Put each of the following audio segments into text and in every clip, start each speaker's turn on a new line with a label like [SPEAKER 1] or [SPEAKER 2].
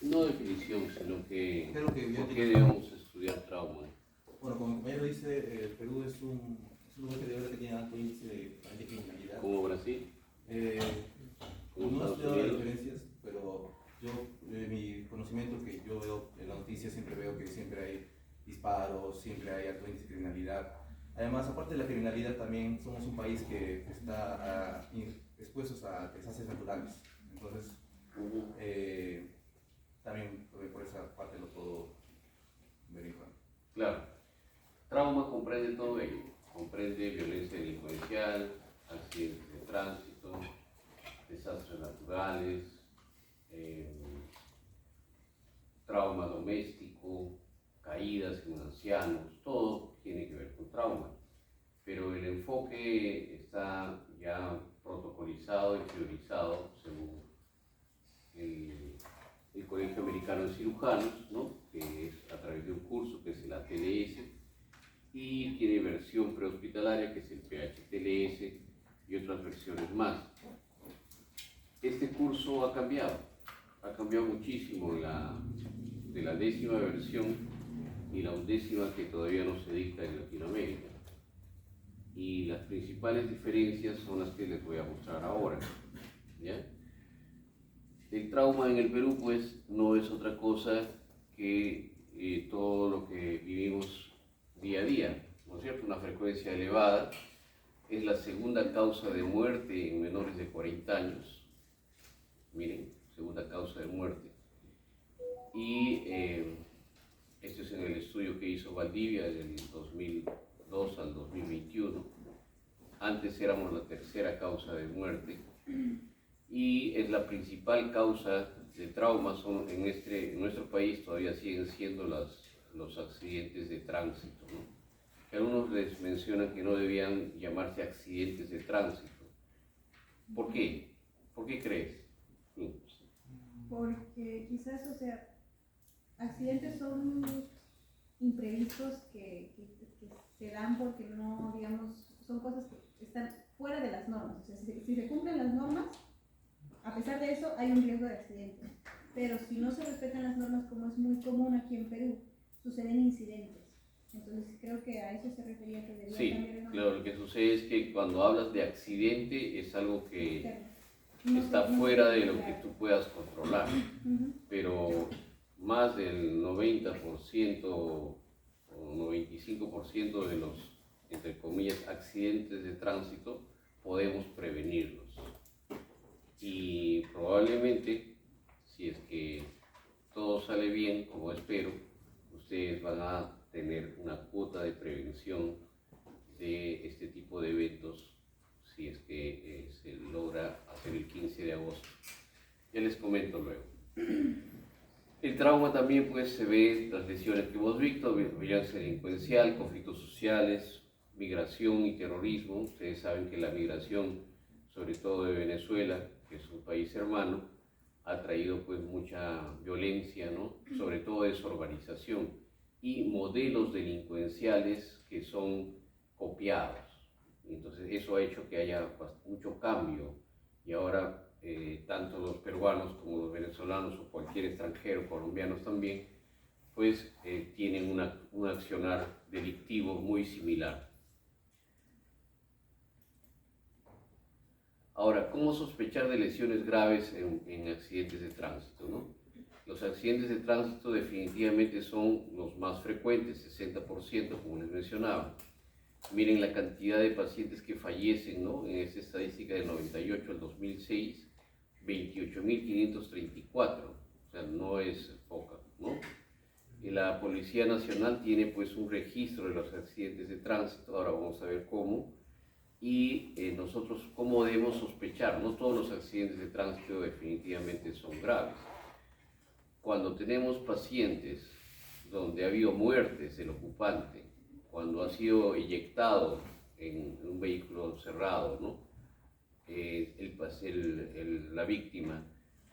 [SPEAKER 1] No definición, sino que
[SPEAKER 2] Creo que
[SPEAKER 1] por qué debemos estudiar trauma.
[SPEAKER 2] bueno, como mi compañero dice, Perú es un lugar que tiene alto índice de criminalidad.
[SPEAKER 1] Como Brasil,
[SPEAKER 2] Eh,
[SPEAKER 1] como
[SPEAKER 2] no he
[SPEAKER 1] Estados
[SPEAKER 2] estudiado las
[SPEAKER 1] Unidos.
[SPEAKER 2] diferencias, pero yo, mi conocimiento que yo veo en las noticias, siempre veo que siempre hay disparos, siempre hay alto índice de criminalidad. Además, aparte de la criminalidad, también somos un país que está expuestos a desastres naturales. Entonces, también por esa parte lo puedo ver en cuenta.
[SPEAKER 1] Claro, trauma comprende todo ello. Comprende violencia delincuencial, accidentes de tránsito, desastres naturales, eh, trauma doméstico, caídas en ancianos, todo tiene que ver con trauma. Pero el enfoque está ya protocolizado y priorizado según el Colegio Americano de Cirujanos, ¿no? Que es a través de un curso que es el ATLS, y tiene versión prehospitalaria que es el PHTLS y otras versiones más. Este curso ha cambiado muchísimo de la 10ª versión y la 11ª que todavía no se dicta en Latinoamérica. Y las principales diferencias son las que les voy a mostrar ahora, ¿ya? El trauma en el Perú, pues, no es otra cosa que todo lo que vivimos día a día, ¿no es cierto? Una frecuencia elevada, es la segunda causa de muerte en menores de 40 años, miren, segunda causa de muerte. Y esto es en el estudio que hizo Valdivia del 2002 al 2021. Antes éramos la tercera causa de muerte y es la principal causa de traumas. En nuestro país todavía siguen siendo los accidentes de tránsito, ¿no? Algunos les mencionan que no debían llamarse accidentes de tránsito. ¿Por qué? ¿Por qué crees?
[SPEAKER 3] Porque quizás, o sea, accidentes son imprevistos que se dan porque no, digamos, son cosas que están fuera de las normas. O sea, si se cumplen las normas, a pesar de eso hay un riesgo de accidente. Pero si no se respetan las normas, como es muy común aquí en Perú, suceden incidentes. Entonces creo que a eso se refería que debía cambiar el nombre.
[SPEAKER 1] Claro, lo que sucede es que cuando hablas de accidente es algo que
[SPEAKER 3] no,
[SPEAKER 1] está fuera de lo que tú puedas controlar, pero más del 90% o 95% de los, entre comillas, accidentes de tránsito podemos prevenirlos. Y probablemente, si es que todo sale bien, como espero, ustedes van a tener una cuota de prevención de este tipo de eventos si es que se logra hacer el 15 de agosto. Ya les comento luego. El trauma también pues se ve las lesiones que hemos visto, violencia delincuencial, conflictos sociales, migración y terrorismo. Ustedes saben que la migración, sobre todo de Venezuela, que es un país hermano, ha traído pues mucha violencia, ¿no? Sobre todo desorganización y modelos delincuenciales que son copiados. Entonces eso ha hecho que haya mucho cambio y ahora tanto los peruanos como los venezolanos o cualquier extranjero, colombianos también, pues tienen un accionar delictivo muy similar. Ahora, ¿cómo sospechar de lesiones graves en accidentes de tránsito, ¿no? Los accidentes de tránsito definitivamente son los más frecuentes, 60%, como les mencionaba. Miren la cantidad de pacientes que fallecen, ¿no? En esta estadística del 98 al 2006, 28.534, o sea, no es poca, ¿no? Y la Policía Nacional tiene pues un registro de los accidentes de tránsito, ahora vamos a ver cómo, y nosotros cómo debemos sospechar. No todos los accidentes de tránsito definitivamente son graves. Cuando tenemos pacientes donde ha habido muertes del ocupante, cuando ha sido eyectado en un vehículo cerrado, ¿no? La víctima,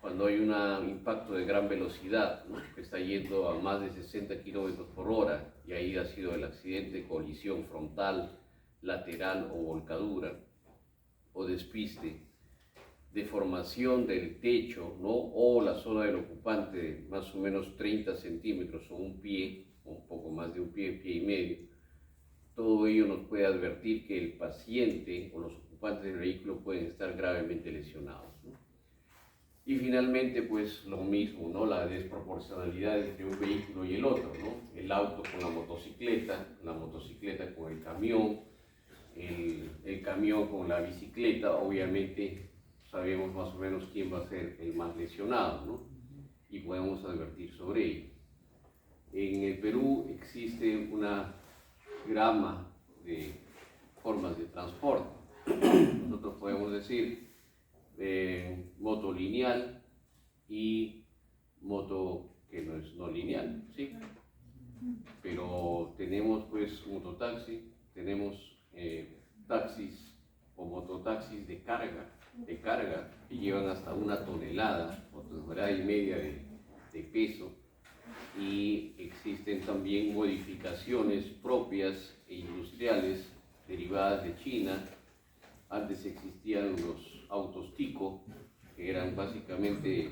[SPEAKER 1] cuando hay un impacto de gran velocidad, ¿no? Que está yendo a más de 60 kilómetros por hora y ahí ha sido el accidente, colisión frontal, lateral o volcadura o despiste. deformación del techo, ¿no? O la zona del ocupante de más o menos 30 centímetros o un pie, o un poco más de un pie, pie y medio, todo ello nos puede advertir que el paciente o los ocupantes del vehículo pueden estar gravemente lesionados, ¿no? Y finalmente, pues lo mismo, ¿no? La desproporcionalidad entre un vehículo y el otro, ¿no? El auto con la motocicleta con el camión, el camión con la bicicleta. Obviamente sabemos más o menos quién va a ser el más lesionado, ¿no? Y podemos advertir sobre ello. En el Perú existe una gama de formas de transporte. Nosotros podemos decir moto lineal y moto que no es no lineal, ¿sí? Pero tenemos pues mototaxi, tenemos taxis o mototaxis de carga que llevan hasta 1 tonelada o 1,5 toneladas de peso, y existen también modificaciones propias e industriales derivadas de China. Antes existían los autos Tico, que eran básicamente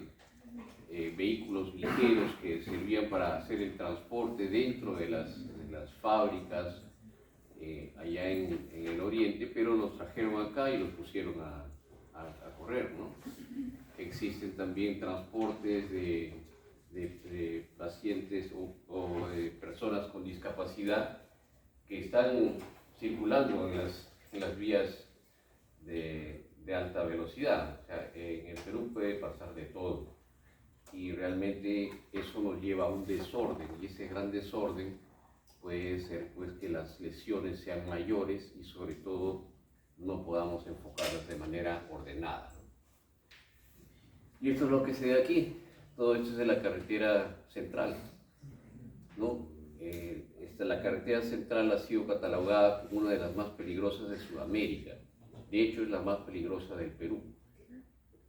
[SPEAKER 1] vehículos ligeros que servían para hacer el transporte dentro de las fábricas allá en el oriente, pero los trajeron acá y los pusieron a correr, ¿no? Existen también transportes de pacientes o de personas con discapacidad que están circulando en las vías de alta velocidad. O sea, en el Perú puede pasar de todo, y realmente eso nos lleva a un desorden, y ese gran desorden puede ser pues que las lesiones sean mayores y sobre todo no podamos enfocarlas de manera ordenada, ¿no? Y esto es lo que se ve aquí. Todo esto es de la carretera central, ¿no? La carretera central ha sido catalogada como una de las más peligrosas de Sudamérica. De hecho, es la más peligrosa del Perú,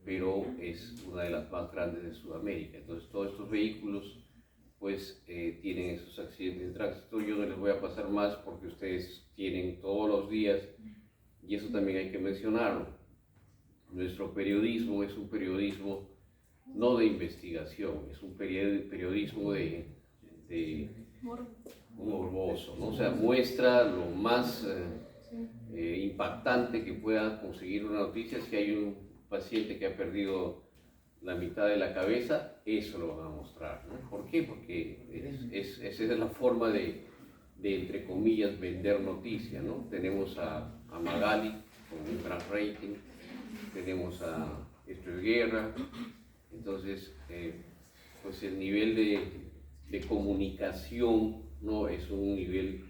[SPEAKER 1] pero es una de las más grandes de Sudamérica. Entonces, todos estos vehículos pues tienen esos accidentes de tránsito. Yo no les voy a pasar más porque ustedes tienen todos los días, y eso también hay que mencionarlo. Nuestro periodismo es un periodismo no de investigación, es un periodismo de morboso, ¿no? O sea, muestra lo más impactante que pueda conseguir una noticia. Si hay un paciente que ha perdido la mitad de la cabeza, eso lo van a mostrar, ¿no? ¿Por qué? Porque esa es la forma de entre comillas, vender noticia, ¿no? Tenemos a Magali con un gran rating, tenemos a Esto es Guerra. Entonces, pues el nivel de comunicación, ¿no? Es un nivel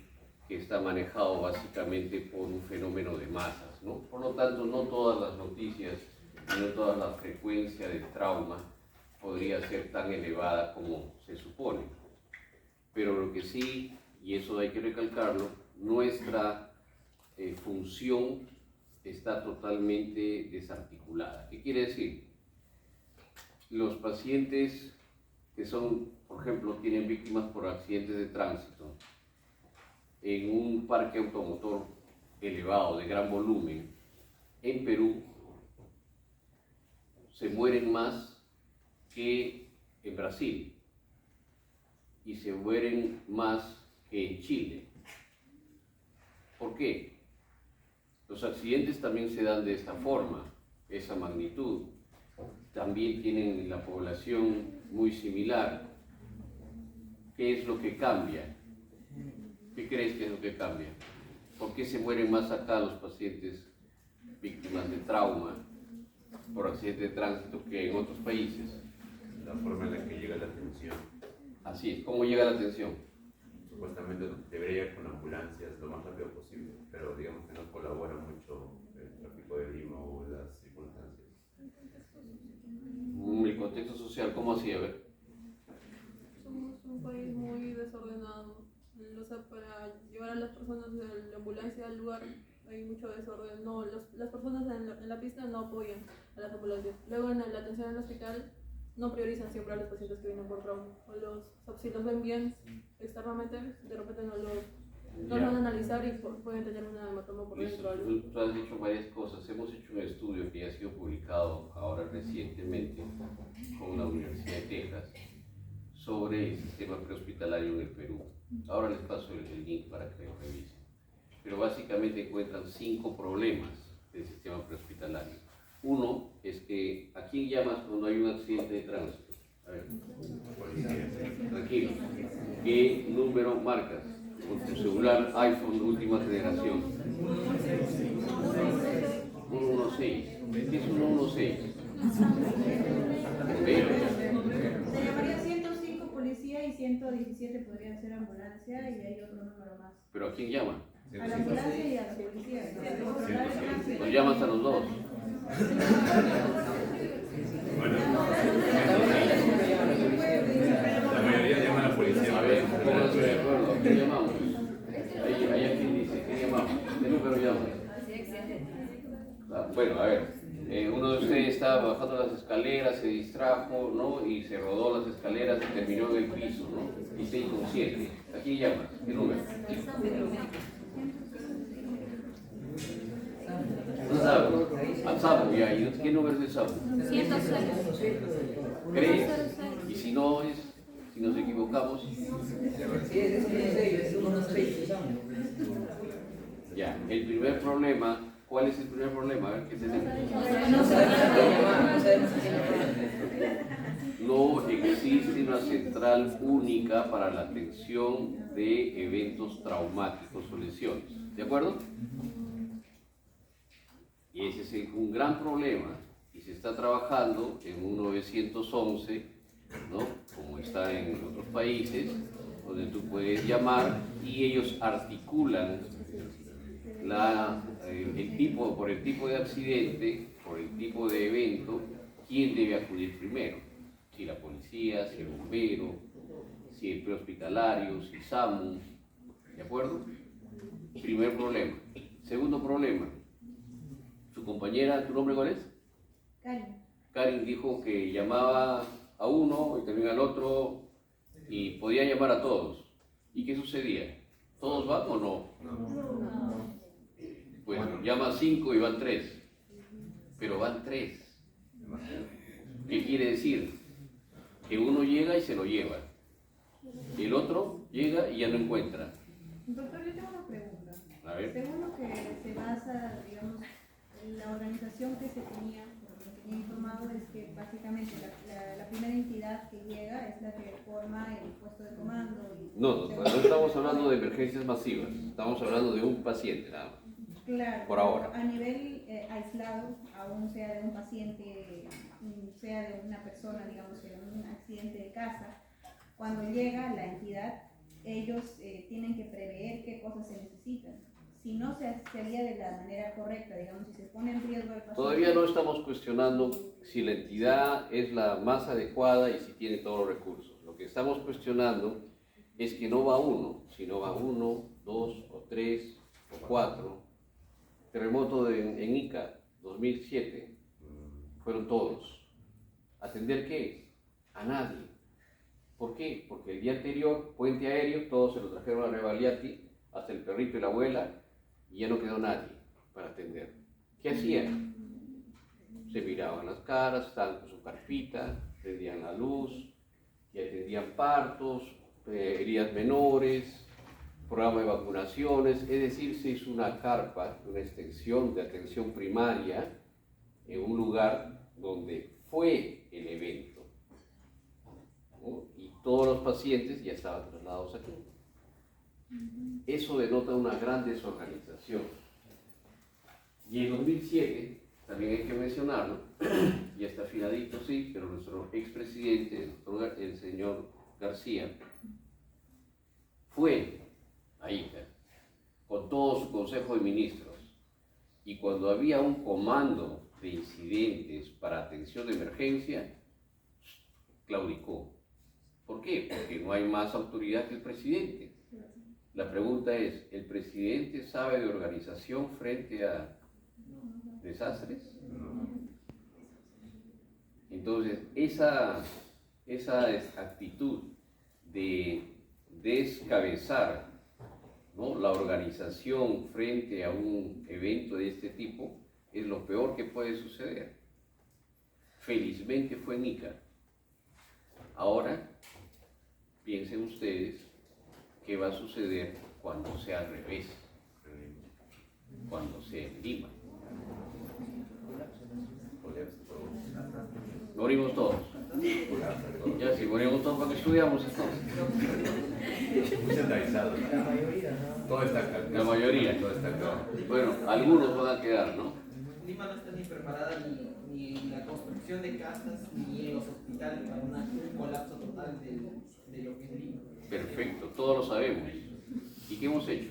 [SPEAKER 1] que está manejado básicamente por un fenómeno de masas, ¿no? Por lo tanto, no todas las noticias, no toda la frecuencia del trauma podría ser tan elevada como se supone. Pero lo que sí, y eso hay que recalcarlo, nuestra función está totalmente desarticulada. ¿Qué quiere decir? Los pacientes que son, por ejemplo, tienen víctimas por accidentes de tránsito en un parque automotor elevado, de gran volumen, en Perú, se mueren más que en Brasil y se mueren más que en Chile. ¿Por qué? Los accidentes también se dan de esta forma, esa magnitud. También tienen la población muy similar. ¿Qué es lo que cambia? ¿Qué crees que es lo que cambia? ¿Por qué se mueren más acá los pacientes víctimas de trauma por accidente de tránsito que en otros países?
[SPEAKER 4] La forma en la que llega la atención.
[SPEAKER 1] Así es. ¿Cómo llega la atención?
[SPEAKER 4] Supuestamente debería ir con ambulancias lo más rápido posible, pero digamos que no colabora mucho el tráfico de Lima o las circunstancias.
[SPEAKER 1] El contexto social, ¿cómo así? A ver.
[SPEAKER 5] Somos un país muy desordenado. O sea, para llevar a las personas de la ambulancia al lugar hay mucho desorden. No, las personas en la pista no apoyan a las ambulancias. Luego en la atención en el hospital no priorizan siempre a los pacientes que vienen por trauma. O si los ven bien externamente, de repente Nos van a analizar y pueden tener una hematoma por
[SPEAKER 1] Listo.
[SPEAKER 5] dentro.
[SPEAKER 1] Tú has dicho varias cosas. Hemos hecho un estudio que ya ha sido publicado ahora recientemente con la Universidad de Texas sobre el sistema prehospitalario en el Perú. Ahora les paso el link para que lo revisen. Pero básicamente encuentran 5 problemas del sistema prehospitalario. Uno es que ¿a quién llamas cuando hay un accidente de tránsito? A ver, tranquilo. ¿Qué número marcas? Con tu celular iPhone última generación. 116. ¿Qué es 116?
[SPEAKER 3] Se llamaría 105 policía y 117 podría ser ambulancia y hay otro número más.
[SPEAKER 1] ¿Pero a quién llama?
[SPEAKER 3] A la ambulancia y a la policía. ¿No?
[SPEAKER 1] Los llamas a los dos.
[SPEAKER 4] La mayoría llama a la policía.
[SPEAKER 1] A ver, pónganse de acuerdo. ¿Qué llamamos? Ahí aquí dice, ¿qué llamamos? ¿Qué número llamas? Bueno, a ver, uno de ustedes estaba bajando las escaleras, se distrajo, ¿no? Y se rodó las escaleras y terminó en el piso, ¿no? Y está inconsciente. ¿A quién llamas? ¿Qué número? Al SAMU, ya. ¿Y qué número es el SAMU?
[SPEAKER 5] 106.
[SPEAKER 1] ¿Crees? Y si no es, si nos equivocamos, ya. El primer problema, ¿cuál es el primer problema? A ver, ¿qué tenemos? No existe una central única para la atención de eventos traumáticos o lesiones. ¿De acuerdo? Y ese es un gran problema y se está trabajando en un 911, ¿no? Como está en otros países, donde tú puedes llamar y ellos articulan por el tipo de accidente, por el tipo de evento, quién debe acudir primero. Si la policía, si el bombero, si el prehospitalario, si SAMU, ¿de acuerdo? Primer problema. Segundo problema. Su compañera, ¿tu nombre cuál es?
[SPEAKER 3] Karen.
[SPEAKER 1] Karen dijo que llamaba a uno y también al otro y podía llamar a todos. ¿Y qué sucedía? ¿Todos van o no? Pues llama 5 y van 3. Pero van 3. ¿Qué quiere decir? Que uno llega y se lo lleva. El otro llega y ya no encuentra.
[SPEAKER 3] Doctor, yo tengo una pregunta.
[SPEAKER 1] A ver.
[SPEAKER 3] Según lo que se basa, digamos, en la organización que se tenía, por lo que tenía informado, es que básicamente la primera entidad que llega es la que forma el puesto de comando.
[SPEAKER 1] No estamos hablando de emergencias masivas. Estamos hablando de un paciente, nada más.
[SPEAKER 3] Claro,
[SPEAKER 1] Por ahora.
[SPEAKER 3] A nivel aislado, aún sea de un paciente, sea de una persona, digamos, en un accidente de casa, cuando llega la entidad, ellos tienen que prever qué cosas se necesitan. Si no se haría de la manera correcta, digamos, si se pone en riesgo el paciente.
[SPEAKER 1] Todavía no estamos cuestionando si la entidad es la más adecuada y si tiene todos los recursos. Lo que estamos cuestionando es que no va uno, sino va 1, 2 o 3 o 4. Terremoto en Ica, 2007, fueron todos. ¿Atender qué? A nadie. ¿Por qué? Porque el día anterior, puente aéreo, todos se lo trajeron a Revaliati, hasta el perrito y la abuela, y ya no quedó nadie para atender. ¿Qué hacían? Se miraban las caras, estaban con su carpita, prendían la luz, y atendían partos, heridas menores, programa de vacunaciones, es decir, se hizo una carpa, una extensión de atención primaria en un lugar donde fue el evento, ¿no? Y todos los pacientes ya estaban trasladados aquí. Eso denota una gran desorganización. Y en 2007, también hay que mencionarlo, y está afinadito, sí, pero nuestro expresidente, el señor García, fue a Ica con todo su consejo de ministros, y cuando había un comando de incidentes para atención de emergencia, claudicó. ¿Por qué? Porque no hay más autoridad que el presidente. La pregunta es, ¿el presidente sabe de organización frente a desastres? Entonces, esa actitud de descabezar ¿no? La organización frente a un evento de este tipo es lo peor que puede suceder. Felizmente fue en Ica. Ahora, piensen ustedes qué va a suceder cuando sea al revés, cuando sea en Lima. Morimos todos. Ya, si morimos todos, ¿para qué estudiamos entonces?
[SPEAKER 4] Muy centralizado.
[SPEAKER 6] La mayoría, ¿no?
[SPEAKER 4] Todo está acá.
[SPEAKER 1] La mayoría.
[SPEAKER 4] Todo está acá.
[SPEAKER 1] Bueno, algunos van a quedar, ¿no?
[SPEAKER 6] Lima no está ni preparada ni en la construcción de casas ni en los hospitales para un colapso total de lo que es Lima.
[SPEAKER 1] Perfecto, todos lo sabemos. ¿Y qué hemos hecho?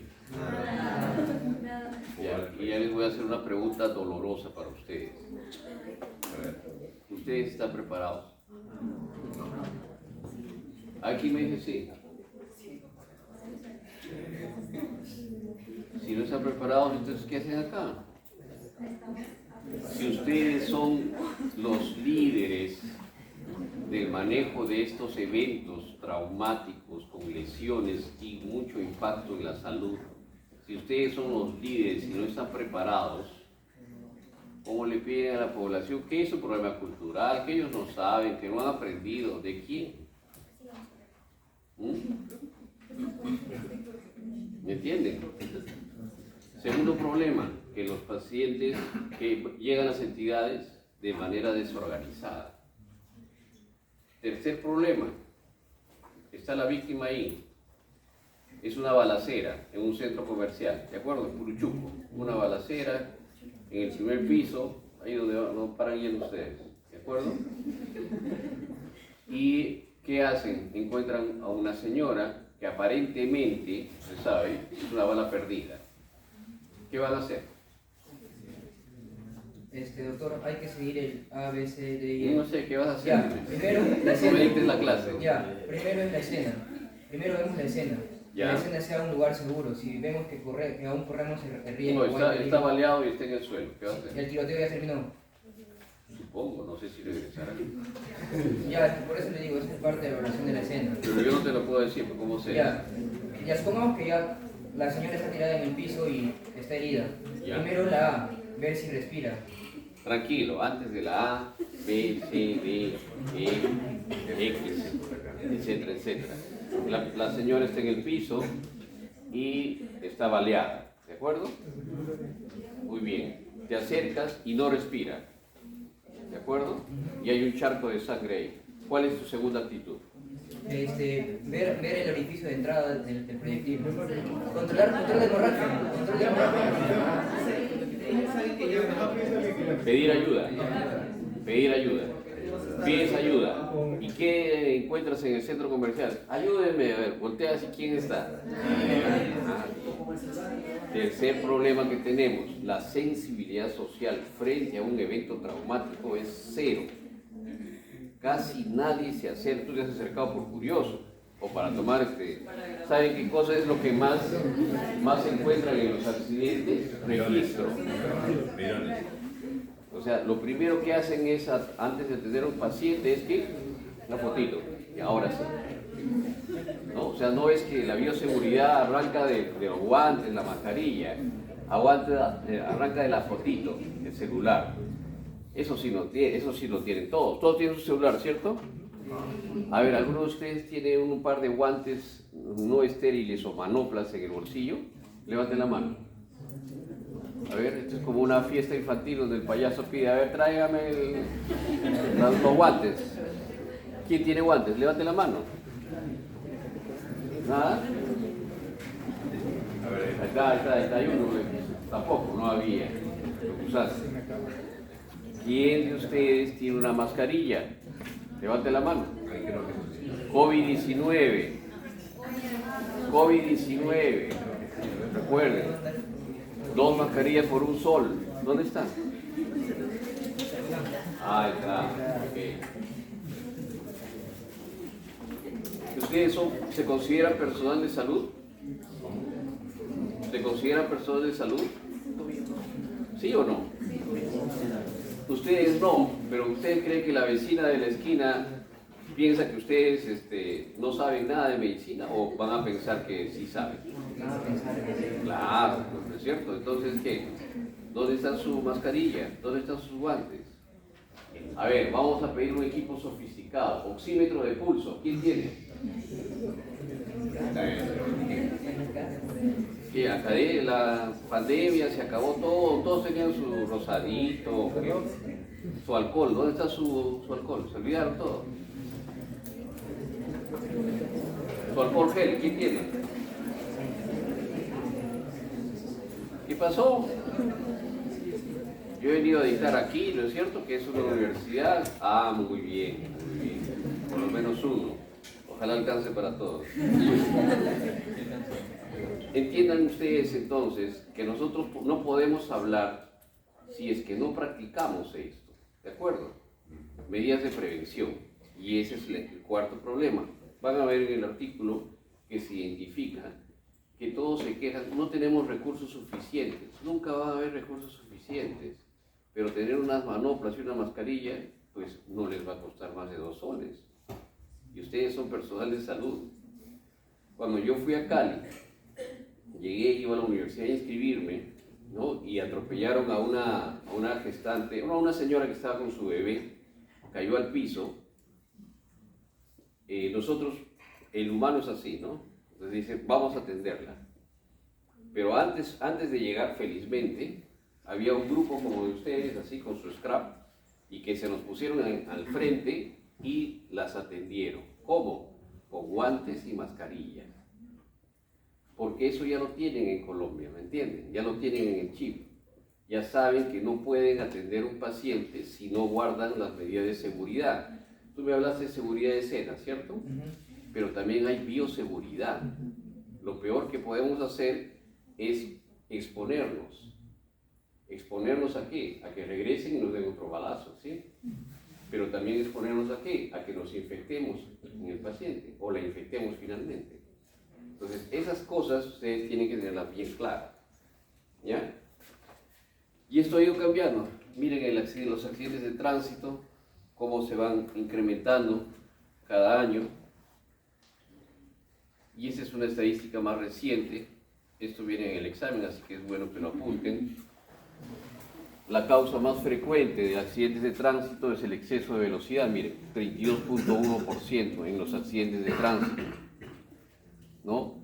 [SPEAKER 1] Ya, y ya les voy a hacer una pregunta dolorosa para ustedes. A ver, ¿ustedes están preparados? Aquí me dice sí. Si no están preparados, entonces ¿qué hacen acá? Si ustedes son los líderes del manejo de estos eventos traumáticos con lesiones y mucho impacto en la salud, si ustedes son los líderes y no están preparados, ¿cómo le piden a la población que es un problema cultural, que ellos no saben, que no han aprendido? ¿De quién? ¿Me entienden? Segundo problema, que los pacientes que llegan a las entidades de manera desorganizada. Tercer problema, está la víctima ahí. Es una balacera en un centro comercial, ¿de acuerdo? En Puruchuco, una balacera en el primer piso, ahí donde no paran yendo ustedes, ¿de acuerdo? ¿Y qué hacen? Encuentran a una señora que aparentemente, se sabe, es una bala perdida. ¿Qué van a hacer?
[SPEAKER 7] Doctor, hay que seguir el A, B, C, D, E.
[SPEAKER 1] No sé, ¿qué vas a hacer?
[SPEAKER 7] Ya, primero la
[SPEAKER 1] No me
[SPEAKER 7] escena.
[SPEAKER 1] dictes la clase.
[SPEAKER 7] Ya, primero es la escena. Primero vemos la escena.
[SPEAKER 1] Ya.
[SPEAKER 7] Que la escena sea un lugar seguro. Si vemos que aún corremos el riesgo.
[SPEAKER 1] No,
[SPEAKER 7] o hay
[SPEAKER 1] está
[SPEAKER 7] peligro,
[SPEAKER 1] baleado y está en el suelo. ¿Qué va a
[SPEAKER 7] y
[SPEAKER 1] hacer?
[SPEAKER 7] el tiroteo ya terminó.
[SPEAKER 1] Supongo, no sé si regresará.
[SPEAKER 7] Ya, por eso le digo, esa es parte de la evaluación de la escena.
[SPEAKER 1] Pero yo no te lo puedo decir, ¿cómo sé?
[SPEAKER 7] Ya supongamos que ya la señora está tirada en el piso y está herida.
[SPEAKER 1] Ya.
[SPEAKER 7] Primero la A, ver si respira.
[SPEAKER 1] Tranquilo, antes de la A, B, C, D, E, X, etcétera, etcétera. La señora está en el piso y está baleada, ¿de acuerdo? Muy bien. Te acercas y no respira, ¿de acuerdo? Y hay un charco de sangre ahí. ¿Cuál es tu segunda actitud?
[SPEAKER 7] Ver el orificio de entrada del proyectil. Control de hemorragia. Control de hemorragia.
[SPEAKER 1] Pedir ayuda. Pedir ayuda. Pides ayuda. ¿Y qué encuentras en el centro comercial? Ayúdenme, a ver, voltea así, ¿quién está? Tercer problema que tenemos, la sensibilidad social frente a un evento traumático es cero. Casi nadie se acerca, tú te has acercado por curioso o para tomar ¿saben qué cosa es lo que más se encuentran en los accidentes? Registro. O sea, lo primero que hacen es, antes de atender a un paciente, es que una fotito, y ahora sí. ¿No? O sea, no es que la bioseguridad arranca de los guantes, la mascarilla, arranca de la fotito, el celular. Eso sí lo tienen todos. Todos tienen su celular, ¿cierto? A ver, ¿alguno de ustedes tiene un par de guantes no estériles o manoplas en el bolsillo? Levanten la mano. A ver, esto es como una fiesta infantil donde el payaso pide, a ver, tráigame los guantes. ¿Quién tiene guantes? Levante la mano. ¿Nada? Está, hay uno, tampoco, no había. Lo usaste. ¿Quién de ustedes tiene una mascarilla? Levante la mano. COVID-19. COVID-19. Recuerden, 2 mascarillas por un sol. ¿Dónde están? Ahí está. Okay. ¿Ustedes se consideran personal de salud? ¿Se consideran personal de salud? ¿Sí o no? Ustedes no, pero ustedes creen que la vecina de la esquina ¿Piensa que ustedes no saben nada de medicina o van a pensar que sí saben? Claro, ¿no es cierto? Entonces, ¿qué? ¿Dónde está su mascarilla? ¿Dónde están sus guantes? A ver, vamos a pedir un equipo sofisticado. Oxímetro de pulso. ¿Quién tiene? Que acá de la pandemia se acabó todo, todos tenían su rosadito, su alcohol. ¿Dónde está su alcohol? Se olvidaron todo. Su alcohol gel, ¿quién tiene? ¿Qué pasó? Yo he venido a dictar aquí, ¿no es cierto? Que es una universidad. Ah, muy bien, muy bien. Por lo menos uno. Ojalá alcance para todos. Entiendan ustedes entonces que nosotros no podemos hablar si es que no practicamos esto. ¿De acuerdo? Medidas de prevención. Y ese es el cuarto problema. Van a ver en el artículo que se identifica que todos se quejan, no tenemos recursos suficientes. Nunca va a haber recursos suficientes. Pero tener unas manoplas y una mascarilla, pues no les va a costar más de 2 soles. Y ustedes son personal de salud. Cuando yo fui a Cali, llegué, iba a la universidad a inscribirme, ¿no? Y atropellaron a una gestante, a una señora que estaba con su bebé, cayó al piso. Nosotros, el humano es así, ¿no? Entonces dicen, vamos a atenderla. Pero antes de llegar, felizmente, había un grupo como de ustedes, así con su scrap, y que se nos pusieron al frente y las atendieron. ¿Cómo? Con guantes y mascarillas. Porque eso ya lo tienen en Colombia, ¿me entienden? Ya lo tienen en el chip. Ya saben que no pueden atender a un paciente si no guardan las medidas de seguridad. Tú me hablaste de seguridad de escena, ¿cierto? Pero también hay bioseguridad. Lo peor que podemos hacer es exponernos. ¿Exponernos a qué? A que regresen y nos den otro balazo, ¿sí? Pero también exponernos a qué? A que nos infectemos en el paciente o la infectemos finalmente. Entonces, esas cosas ustedes tienen que tenerlas bien claras, ¿ya? Y esto ha ido cambiando. Miren los accidentes de tránsito, cómo se van incrementando cada año. Y esa es una estadística más reciente. Esto viene en el examen, así que es bueno que lo apunten. La causa más frecuente de accidentes de tránsito es el exceso de velocidad. Miren, 32.1% en los accidentes de tránsito, ¿no?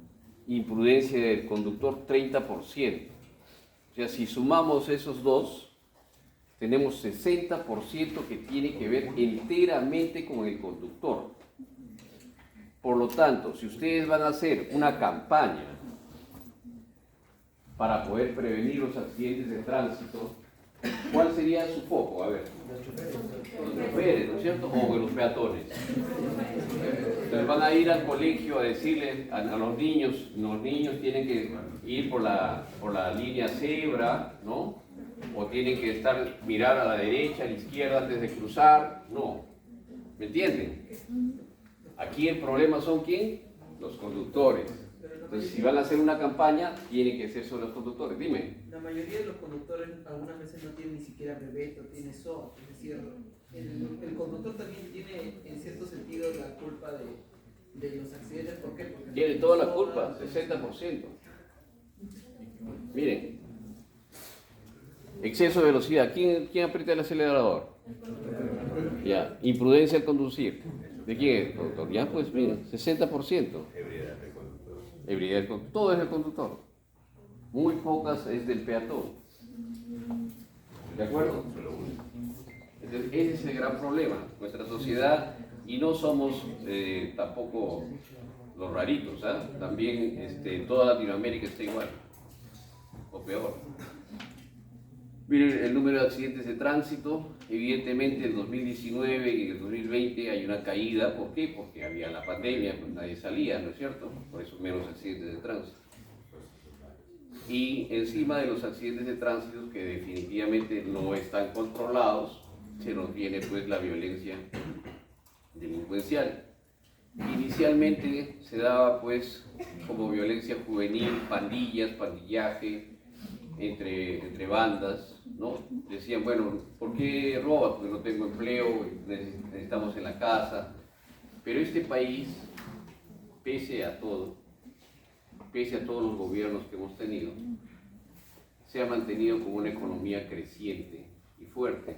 [SPEAKER 1] Imprudencia del conductor, 30%. O sea, si sumamos esos dos, tenemos 60% que tiene que ver enteramente con el conductor. Por lo tanto, si ustedes van a hacer una campaña para poder prevenir los accidentes de tránsito, ¿cuál sería su foco? A ver. Los choferes, ¿no es cierto? O los peatones. Entonces van a ir al colegio a decirle a los niños tienen que ir por la línea cebra, ¿no? O tienen que mirar a la derecha, a la izquierda antes de cruzar. No. ¿Me entienden? Aquí el problema son ¿quién? Los conductores. Entonces, si van a hacer una campaña, tienen que ser sobre los conductores. Dime.
[SPEAKER 6] La mayoría de los conductores algunas veces no tienen ni siquiera brevet o tiene SOA, es decir, el conductor también tiene en cierto sentido la culpa de los accidentes. ¿Por qué? Porque
[SPEAKER 1] Tiene toda la culpa, 60%. Miren, exceso de velocidad. ¿Quién aprieta el acelerador? Ya, imprudencia al conducir. ¿De quién es el conductor? Ya, pues miren, 60%. Ebriedad del conductor. Todo es del conductor. Muy pocas es del peatón. ¿De acuerdo? Entonces, ese es el gran problema. Nuestra sociedad, y no somos tampoco los raritos, ¿eh? También toda Latinoamérica está igual, o peor. Miren el número de accidentes de tránsito. Evidentemente en el 2019 y en el 2020 hay una caída. ¿Por qué? Porque había la pandemia, pues nadie salía, ¿no es cierto? Por eso menos accidentes de tránsito. Y encima de los accidentes de tránsito que definitivamente no están controlados, se nos viene pues la violencia delincuencial. Inicialmente se daba pues como violencia juvenil, pandillas, pandillaje, entre bandas, ¿no? Decían, bueno, ¿por qué robas? Porque no tengo empleo, necesitamos en la casa. Pero este país, pese a todo, pese a todos los gobiernos que hemos tenido, se ha mantenido como una economía creciente y fuerte.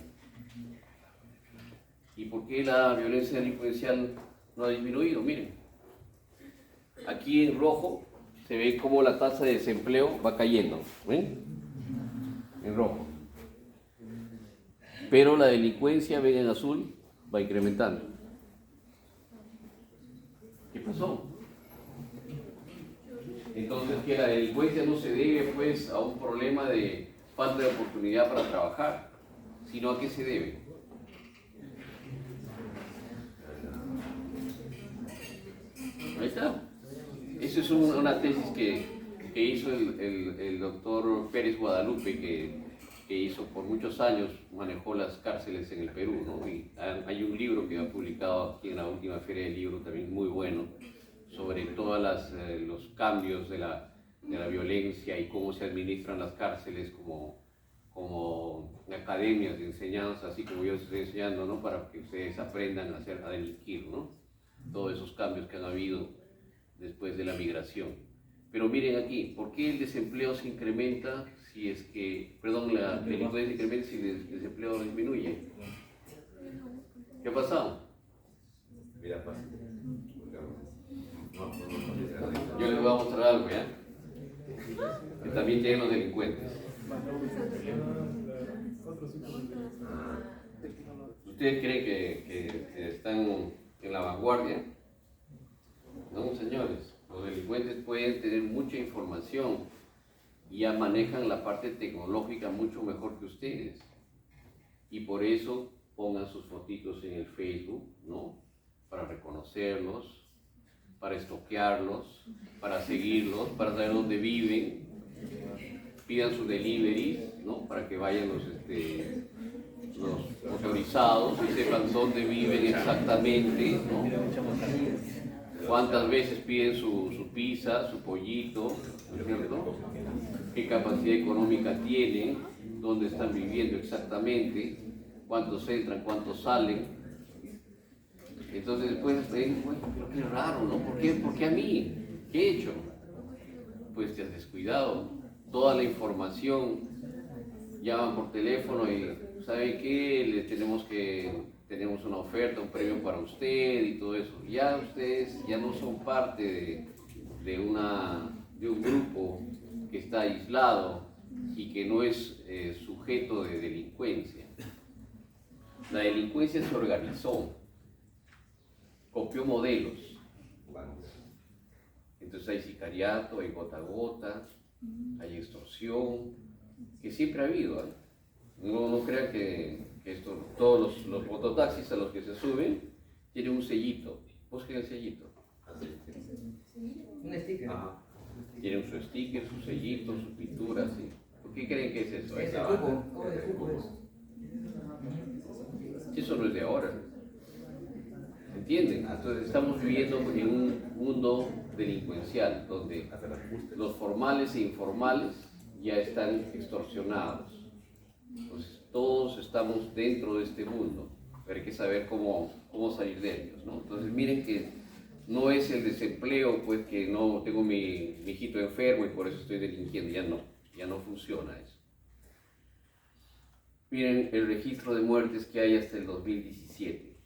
[SPEAKER 1] ¿Y por qué la violencia delincuencial no ha disminuido? Miren, aquí en rojo se ve cómo la tasa de desempleo va cayendo, ¿ven? En rojo. Pero la delincuencia, ven en azul, va incrementando. ¿Qué pasó? Entonces, que la delincuencia no se debe pues a un problema de falta de oportunidad para trabajar, sino a qué se debe. Ahí está. Esa es una tesis que hizo el doctor Pérez Guadalupe, que hizo por muchos años, manejó las cárceles en el Perú, ¿no? Y hay un libro que ha publicado aquí en la última Feria del Libro, también muy bueno, sobre todos los cambios de la violencia y cómo se administran las cárceles como academias de enseñanza, así como yo estoy enseñando, ¿no? Para que ustedes aprendan a delinquir, ¿no? Todos esos cambios que han habido después de la migración. Pero miren aquí, ¿por qué el desempleo se incrementa si es que, perdón, la delincuencia incrementa si el desempleo disminuye? ¿Qué ha pasado?
[SPEAKER 4] Mira, pasa.
[SPEAKER 1] Yo les voy a mostrar algo, ¿ya? Que también tienen los delincuentes. ¿Ustedes creen que están en la vanguardia? No, señores. Los delincuentes pueden tener mucha información y ya manejan la parte tecnológica mucho mejor que ustedes. Y por eso pongan sus fotitos en el Facebook, ¿no? Para reconocerlos, para estoquearlos, para seguirlos, para saber dónde viven. Pidan sus deliveries, ¿no? Para que vayan los motorizados y sepan dónde viven exactamente, ¿no? Cuántas veces piden su pizza, su pollito, ¿no es cierto? Qué capacidad económica tienen, dónde están viviendo exactamente, cuántos entran, cuántos salen. Entonces después ven, bueno, pero qué raro, ¿no? ¿Por qué a mí? ¿Qué he hecho? Pues te has descuidado. Toda la información, llaman por teléfono y ¿sabe qué? Tenemos una oferta, un premio para usted y todo eso. Ya ustedes ya no son parte de un grupo que está aislado y que no es sujeto de delincuencia. La delincuencia se organizó, copió modelos. Entonces hay sicariato, hay gota a gota, hay extorsión, que siempre ha habido, ¿eh? No crean que todos los mototaxis a los que se suben tienen un sellito. Busquen el sellito.
[SPEAKER 7] Un sticker.
[SPEAKER 1] Ajá. Tienen su sticker, su sellito, su pintura, ¿sí? ¿Por qué creen que es eso?
[SPEAKER 7] Es el cupo. ¿Cómo es el cupo?
[SPEAKER 1] Eso no es de ahora. ¿Entienden? Entonces estamos viviendo en un mundo delincuencial donde los formales e informales ya están extorsionados. Entonces todos estamos dentro de este mundo, pero hay que saber cómo salir de ellos, ¿no? Entonces miren que no es el desempleo, pues que no tengo mi hijito enfermo y por eso estoy delinquiendo, ya no funciona eso. Miren el registro de muertes que hay hasta el 2017,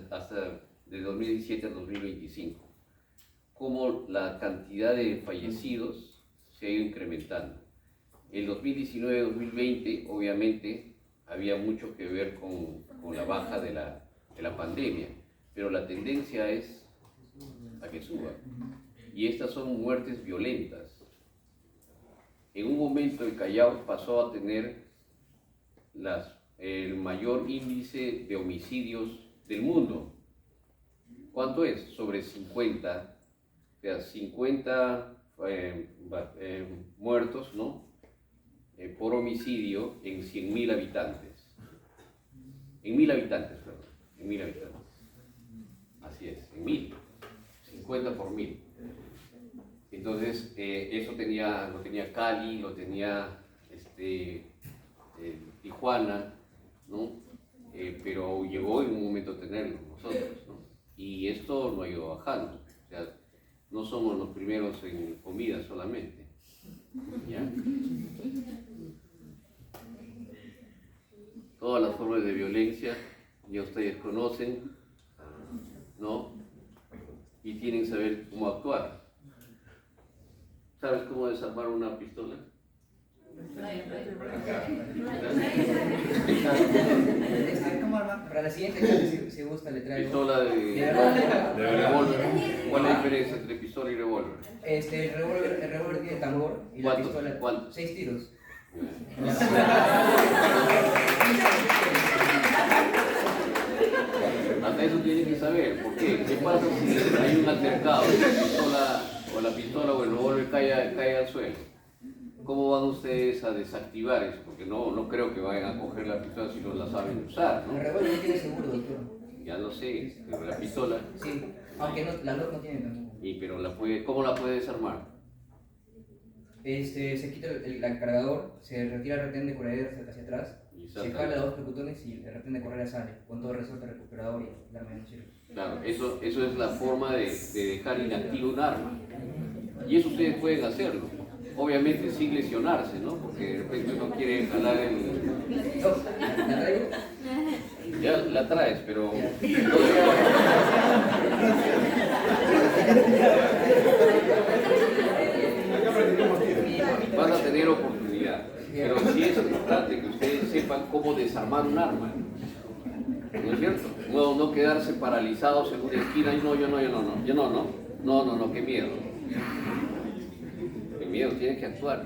[SPEAKER 1] hasta de 2017 al 2025, cómo la cantidad de fallecidos se ha ido incrementando. El 2019-2020 obviamente había mucho que ver con la baja de la pandemia, pero la tendencia es a que suba. Y estas son muertes violentas. En un momento el Callao pasó a tener el mayor índice de homicidios del mundo. ¿Cuánto es? Sobre 50. O sea, 50 muertos, ¿no? Por homicidio en 100.000 habitantes. En 1.000 habitantes, perdón. En 1.000 habitantes. Así es, en 1.000. 50 por 1.000. Entonces, eso lo tenía Cali, lo tenía Tijuana, ¿no? Pero llegó en un momento a tenerlo nosotros, ¿no? Y esto no ha ido bajando. O sea, no somos los primeros en comida solamente. ¿Ya? Todas las formas de violencia ya ustedes conocen, ¿no? Y tienen que saber cómo actuar. ¿Sabes cómo desarmar una pistola?
[SPEAKER 7] Para la siguiente clase, si gusta, le traigo.
[SPEAKER 1] Pistola de revólver. ¿Cuál es la diferencia entre pistola y revólver?
[SPEAKER 7] El revólver tiene tambor y la
[SPEAKER 1] ¿Cuántos?
[SPEAKER 7] pistola.
[SPEAKER 1] ¿Cuántos?
[SPEAKER 7] 6 tiros.
[SPEAKER 1] Hasta eso tienen que saber. ¿Por qué? ¿Qué pasa si hay un altercado y la pistola o el revólver cae al suelo? ¿Cómo van ustedes a desactivar eso? Porque no creo que vayan a coger la pistola si no la saben usar,
[SPEAKER 7] El
[SPEAKER 1] ¿no?
[SPEAKER 7] revólver no tiene seguro, doctor.
[SPEAKER 1] Ya lo sé, pero la pistola,
[SPEAKER 7] Sí, aunque no, la LOC no tiene tampoco.
[SPEAKER 1] ¿cómo la puede desarmar?
[SPEAKER 7] Se quita el cargador, se retira el retén de corredera hacia atrás,
[SPEAKER 1] Y
[SPEAKER 7] se
[SPEAKER 1] saca-
[SPEAKER 7] jala los dos percutones y el retén de corredera sale, con todo resorte recuperador y el arma ya no sirve.
[SPEAKER 1] Claro, eso es la forma de dejar inactivo un arma. Y eso ustedes pueden hacerlo. Obviamente sin lesionarse, ¿no? Porque de repente uno quiere jalar el...
[SPEAKER 7] Doc, ¿la traigo?
[SPEAKER 1] Ya la traes, pero... Van a tener oportunidad. Pero sí es importante que ustedes sepan cómo desarmar un arma. ¿No es cierto? No quedarse paralizados en una esquina y no, qué miedo. Qué miedo, tienes que actuar.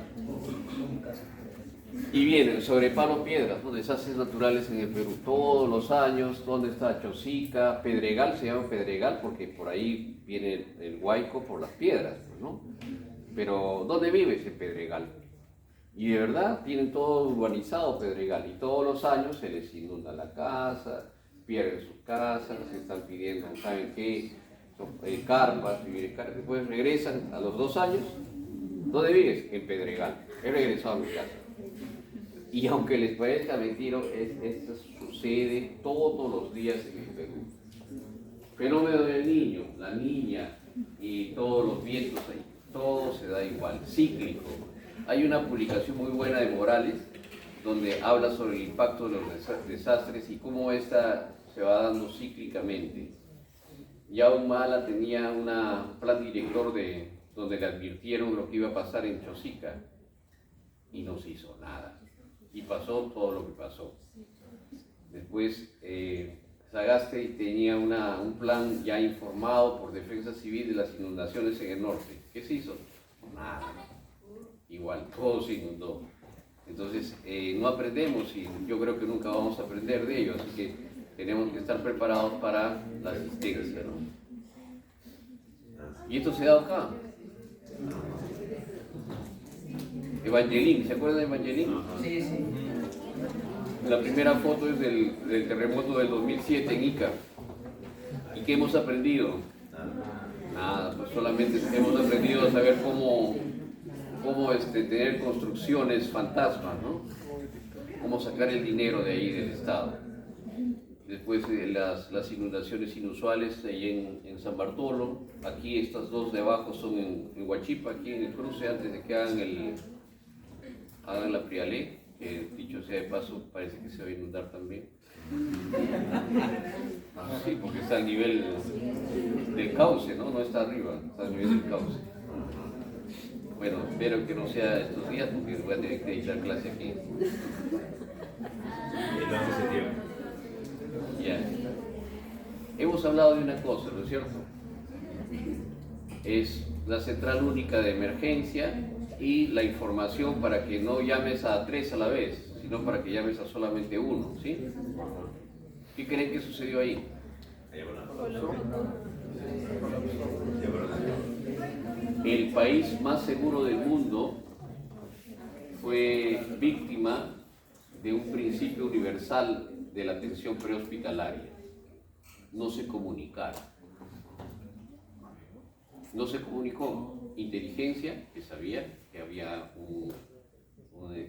[SPEAKER 1] Y vienen sobre Palo Piedras, ¿no? Desastres naturales en el Perú, todos los años. ¿Dónde está Chosica? Pedregal, se llama Pedregal porque por ahí viene el Huayco por las piedras, ¿no? Pero ¿dónde vives en Pedregal? Y de verdad tienen todo urbanizado Pedregal y todos los años se les inunda la casa, pierden sus casas, se están pidiendo, ¿saben qué? Carpas, vivir en carpas, después regresan a los 2 años. ¿Dónde vives? En Pedregal. He regresado a mi casa. Y aunque les parezca mentira, esto sucede todos los días en el Perú. Fenómeno del niño, la niña y todos los vientos ahí, todo se da igual, cíclico. Hay una publicación muy buena de Morales donde habla sobre el impacto de los desastres y cómo esta se va dando cíclicamente. Ya Humala tenía un plan director donde le advirtieron lo que iba a pasar en Chosica y no se hizo nada. Y pasó todo lo que pasó. Después Sagasti tenía un plan ya informado por Defensa Civil de las inundaciones en el norte. ¿Qué se hizo? Nada. Igual, todo se inundó. Entonces, no aprendemos y yo creo que nunca vamos a aprender de ello, así que tenemos que estar preparados para la asistencia, ¿no? Y esto se da acá. Evangelín, ¿se acuerdan de Evangelín?
[SPEAKER 7] Sí, sí.
[SPEAKER 1] La primera foto es del terremoto del 2007 en Ica. ¿Y qué hemos aprendido? Nada, pues solamente hemos aprendido a saber cómo tener construcciones fantasmas, ¿no? Cómo sacar el dinero de ahí del Estado. Después las inundaciones inusuales ahí en San Bartolo. Aquí estas dos de abajo son en Huachipa, aquí en el cruce, antes de que hagan la Prialé, que dicho sea de paso parece que se va a inundar también. Sí, porque está al nivel del cauce, ¿no? No está arriba, está al nivel del cauce. Bueno, espero que no sea estos días porque voy a tener que dictar clase aquí.
[SPEAKER 4] El 11 de septiembre.
[SPEAKER 1] Ya. Hemos hablado de una cosa, ¿no es cierto? Es la central única de emergencia y la información para que no llames a 3 a la vez, sino para que llames a solamente 1, ¿sí? ¿Qué creen que sucedió ahí? El país más seguro del mundo fue víctima de un principio universal de la atención prehospitalaria. No se comunicaron. No se comunicó. Inteligencia, que sabía que había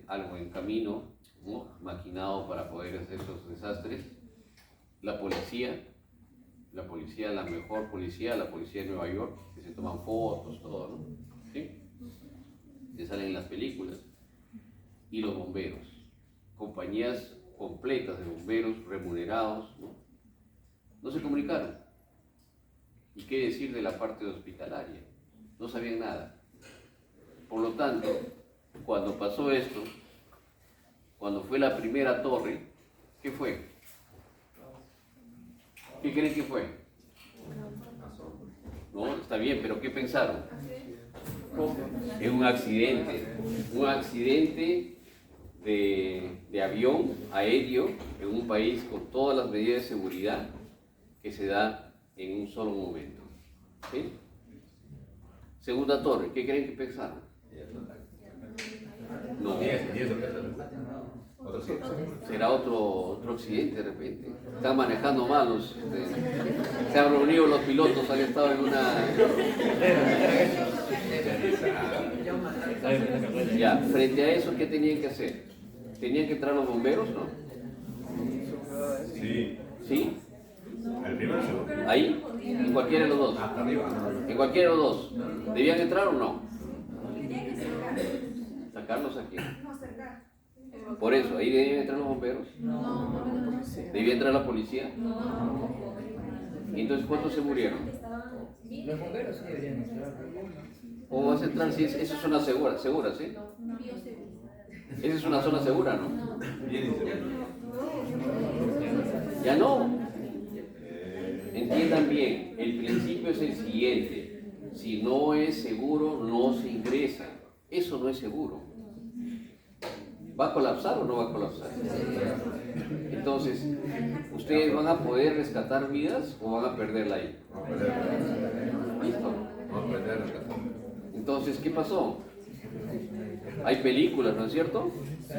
[SPEAKER 1] algo en camino, ¿no? Maquinado para poder hacer esos desastres. La policía, La policía, la mejor policía, la policía de Nueva York, que se toman fotos, todo, ¿no? ¿Sí? Que salen en las películas. Y los bomberos, compañías completas de bomberos remunerados, ¿no? No se comunicaron. ¿Y qué decir de la parte hospitalaria? No sabían nada. Por lo tanto, cuando pasó esto, cuando fue la primera torre, ¿qué fue? ¿Qué creen que fue? No, está bien, pero ¿qué pensaron? Es un accidente de avión aéreo en un país con todas las medidas de seguridad que se da en un solo momento. ¿Sí? Segunda torre, ¿qué creen que pensaron? No, será otro accidente de repente. Están manejando mal se han reunido los pilotos, han estado en una... Ya, frente a eso, ¿qué tenían que hacer? ¿Tenían que entrar los bomberos? No.
[SPEAKER 4] Sí.
[SPEAKER 1] ¿Sí?
[SPEAKER 4] El primero segundo.
[SPEAKER 1] ¿Ahí? En cualquiera de los dos. En cualquiera de los dos. ¿Debían entrar o no? Sacarlos aquí. Por eso, ¿ahí debían entrar los bomberos? ¿Debía entrar la policía? Entonces, ¿cuántos se murieron?
[SPEAKER 7] Los bomberos sí deberían entrar.
[SPEAKER 1] ¿Cómo vas a entrar si esa es zona segura, ¿sí? Esa es una zona segura, ¿no? Ya no. Entiendan bien, el principio es el siguiente. Si no es seguro, no se ingresa. Eso no es seguro. ¿Va a colapsar o no va a colapsar? Entonces, ¿ustedes van a poder rescatar vidas o van a perderla ahí? ¿Listo? Entonces, ¿qué pasó? Hay películas, ¿no es cierto?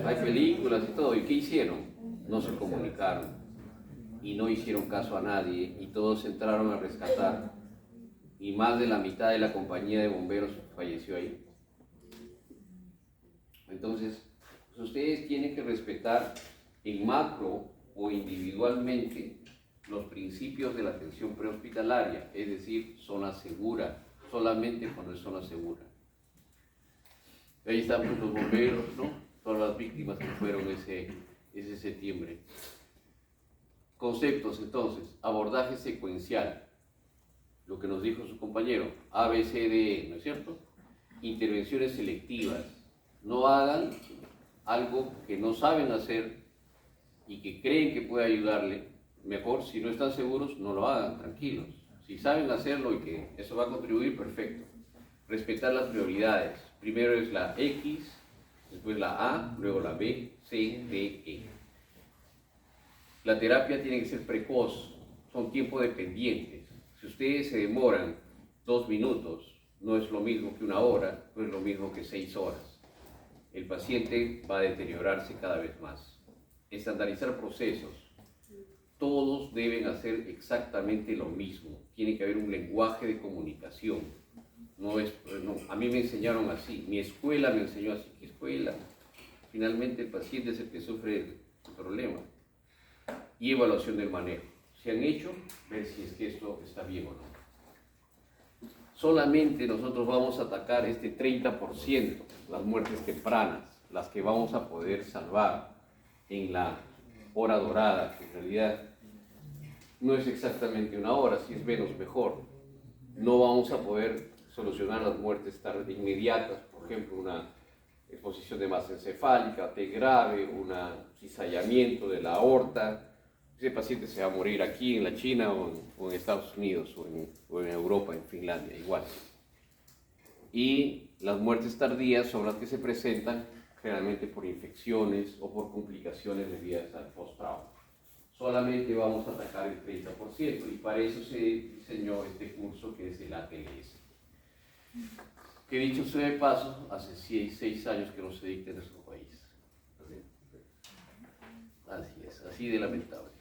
[SPEAKER 1] Hay películas y todo. ¿Y qué hicieron? No se comunicaron y no hicieron caso a nadie y todos entraron a rescatar y más de la mitad de la compañía de bomberos falleció ahí. Entonces, pues ustedes tienen que respetar en macro o individualmente los principios de la atención prehospitalaria, es decir, zona segura, solamente cuando es zona segura. Ahí están pues, los bomberos, ¿no? Todas las víctimas que fueron ese septiembre. Conceptos entonces, abordaje secuencial, lo que nos dijo su compañero, A, B, C, D, E, ¿no es cierto? Intervenciones selectivas, no hagan algo que no saben hacer y que creen que puede ayudarle, mejor si no están seguros no lo hagan, tranquilos. Si saben hacerlo y que eso va a contribuir, perfecto. Respetar las prioridades, primero es la X, después la A, luego la B, C, D, E. La terapia tiene que ser precoz, son tiempo dependientes. Si ustedes se demoran 2 minutos, no es lo mismo que 1 hora, no es lo mismo que 6 horas. El paciente va a deteriorarse cada vez más. Estandarizar procesos. Todos deben hacer exactamente lo mismo. Tiene que haber un lenguaje de comunicación. No, a mí me enseñaron así, mi escuela me enseñó así. ¿Qué escuela? Finalmente el paciente es el que sufre el problema. Y evaluación del manejo. Si han hecho, ver si es que esto está bien o no. Solamente nosotros vamos a atacar este 30%, las muertes tempranas, las que vamos a poder salvar en la hora dorada, que en realidad no es exactamente 1 hora, si es menos mejor. No vamos a poder solucionar las muertes inmediatas, por ejemplo, una exposición de masa encefálica, T grave, un cizallamiento de la aorta. Ese paciente se va a morir aquí en la China o en Estados Unidos o en Europa, en Finlandia, igual. Y las muertes tardías son las que se presentan generalmente por infecciones o por complicaciones debidas al post-trauma. Solamente vamos a atacar el 30% y para eso se diseñó este curso que es el ATLS. Que dicho sea de paso, hace 6 años que no se dicta en nuestro país. Así es, así de lamentable.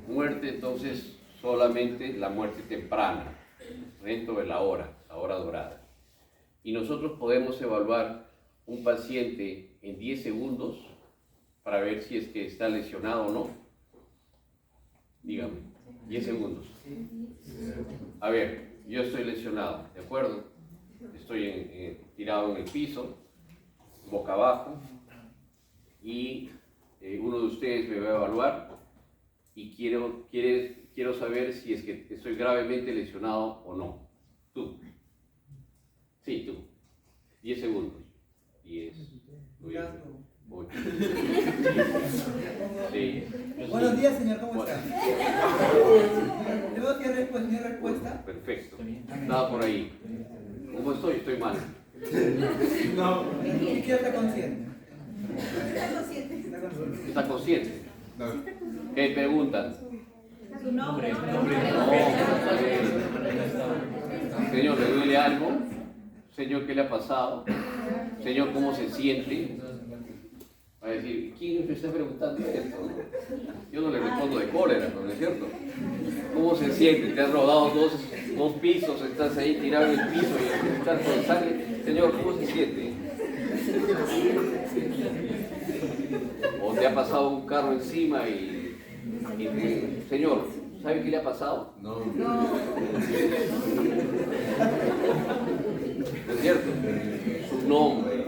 [SPEAKER 1] Muerte, entonces, solamente la muerte temprana, dentro de la hora dorada. Y nosotros podemos evaluar un paciente en 10 segundos para ver si es que está lesionado o no. Dígame, 10 segundos. A ver, yo estoy lesionado, ¿de acuerdo? Estoy tirado en el piso, boca abajo, y uno de ustedes me va a evaluar y quiero saber si es que estoy gravemente lesionado o no. Tú. Sí, tú. 10 segundos. 10, 9, 8. Sí.
[SPEAKER 8] Buenos días, señor, ¿cómo
[SPEAKER 1] Bueno.
[SPEAKER 8] está? ¿Tengo mi respuesta?
[SPEAKER 1] Perfecto. Estaba por ahí. ¿Cómo estoy? Estoy mal.
[SPEAKER 8] No. ¿Y quién está consciente?
[SPEAKER 1] ¿Está consciente? ¿Qué preguntan?
[SPEAKER 3] Su nombre.
[SPEAKER 1] Señor, ¿le duele algo? Señor, ¿qué le ha pasado? Señor, ¿cómo se siente? Va a decir, ¿quién me está preguntando esto? Yo no le respondo de cólera, ¿no es cierto? ¿Cómo se siente? Te has rodado dos pisos, estás ahí tirado en el piso y estás con sangre. Señor, ¿cómo se siente? O te ha pasado un carro encima señor, ¿sabe qué le ha pasado?
[SPEAKER 4] No.
[SPEAKER 1] ¿No es cierto? Su nombre.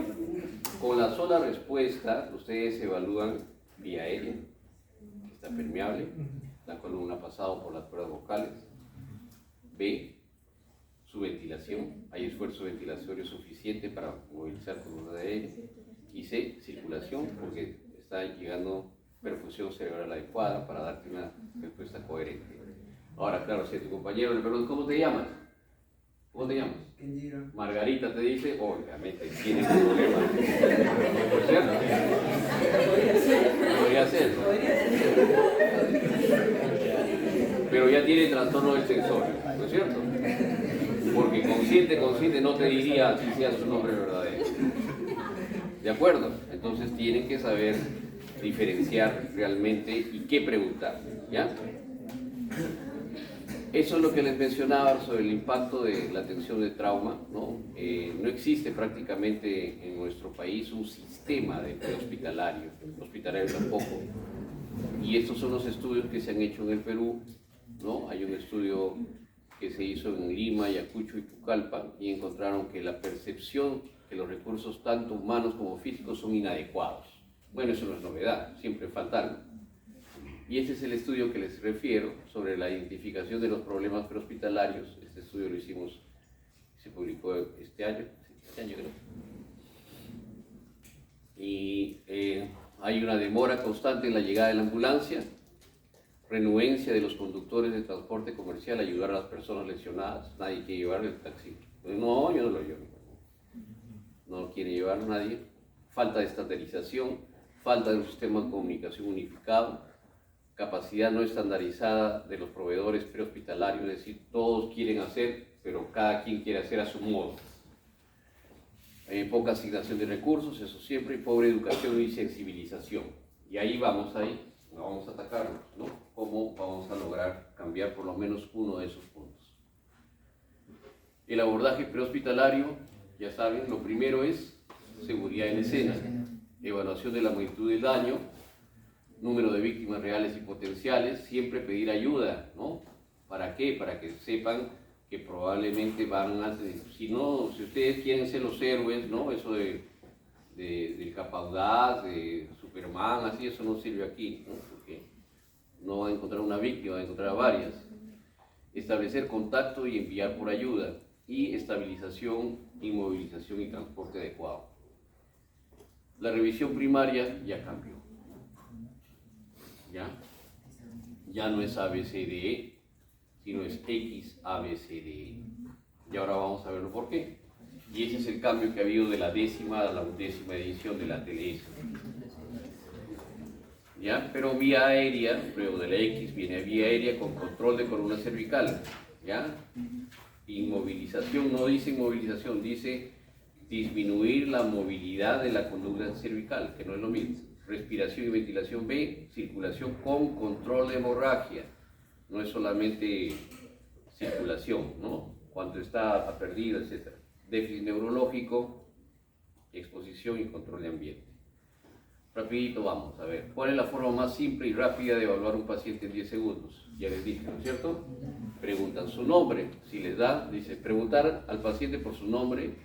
[SPEAKER 1] Con la sola respuesta, ustedes evalúan vía aérea, que está permeable, la columna ha pasado por las cuerdas vocales. B, su ventilación, hay esfuerzo ventilatorio suficiente para movilizar columna aérea. Y C, circulación, porque está llegando perfusión cerebral adecuada para darte una respuesta coherente. Ahora, claro, si a tu compañero le preguntas, ¿cómo te llamas? ¿Cómo te llamas?
[SPEAKER 8] Kenjiro.
[SPEAKER 1] Margarita te dice, obviamente tiene un problema. ¿No es cierto? Podría ser. Pero ya tiene trastorno del sensorio, ¿no es cierto? Porque consciente no te diría si sea su nombre verdadero. ¿De acuerdo? Entonces tienen que saber diferenciar realmente y qué preguntar, ¿ya? Eso es lo que les mencionaba sobre el impacto de la atención de trauma, ¿no? No existe prácticamente en nuestro país un sistema de prehospitalario, hospitalario tampoco. Y estos son los estudios que se han hecho en el Perú, ¿no? Hay un estudio que se hizo en Lima, Ayacucho y Pucallpa y encontraron que la percepción que los recursos tanto humanos como físicos son inadecuados. Bueno, eso no es novedad, siempre faltan. Y ese es el estudio que les refiero sobre la identificación de los problemas prehospitalarios. Este estudio lo hicimos, se publicó este año creo. Y hay una demora constante en la llegada de la ambulancia, renuencia de los conductores de transporte comercial a ayudar a las personas lesionadas. Nadie quiere llevar el taxi. No, yo no lo llevo. No lo quiere llevar nadie. Falta de estandarización, falta de un sistema de comunicación unificado, capacidad no estandarizada de los proveedores prehospitalarios, es decir, todos quieren hacer, pero cada quien quiere hacer a su modo. Poca asignación de recursos, eso siempre, y pobre educación y sensibilización. Y ahí vamos, no vamos a atacarnos, ¿no? ¿Cómo vamos a lograr cambiar por lo menos uno de esos puntos? El abordaje prehospitalario, ya saben, lo primero es seguridad en escena, evaluación de la magnitud del daño, número de víctimas reales y potenciales, siempre pedir ayuda, ¿no? ¿Para qué? Para que sepan que probablemente van a... Si ustedes quieren ser los héroes, ¿no? Eso del capaudaz, de Superman, así, eso no sirve aquí, ¿no? Porque no van a encontrar una víctima, van a encontrar a varias. Establecer contacto y enviar por ayuda. Y estabilización, inmovilización y transporte adecuado. La revisión primaria ya cambió. Ya no es ABCDE, sino es XABCDE. Y ahora vamos a verlo por qué. Y ese es el cambio que ha habido de la 10ª a la 11ª edición de la TLS. ¿Ya? Pero vía aérea, luego de la X viene vía aérea con control de columna cervical. ¿Ya? Inmovilización, no dice inmovilización, dice disminuir la movilidad de la columna cervical, que no es lo mismo. Respiración y ventilación B, circulación con control de hemorragia. No es solamente circulación, ¿no? Cuando está perdido, etc. Déficit neurológico, exposición y control de ambiente. Rapidito vamos a ver. ¿Cuál es la forma más simple y rápida de evaluar un paciente en 10 segundos? ya les dije, ¿no es cierto? Preguntan su nombre, si les da, dice, preguntar al paciente por su nombre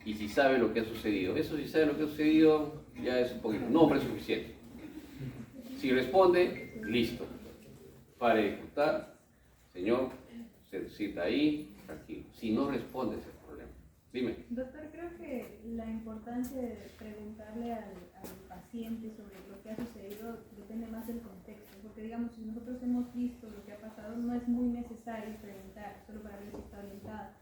[SPEAKER 1] y si sabe lo que ha sucedido. Eso si sabe lo que ha sucedido, ya es un poquito, nombre es suficiente. Si responde, listo. Para ejecutar, señor, se sienta ahí, tranquilo. Si no responde, ese es el problema. Dime.
[SPEAKER 3] Doctor, creo que la importancia de preguntarle al paciente sobre lo que ha sucedido depende más del contexto, porque digamos, si nosotros hemos visto lo que ha pasado, no es muy necesario preguntar, solo para ver si está orientada.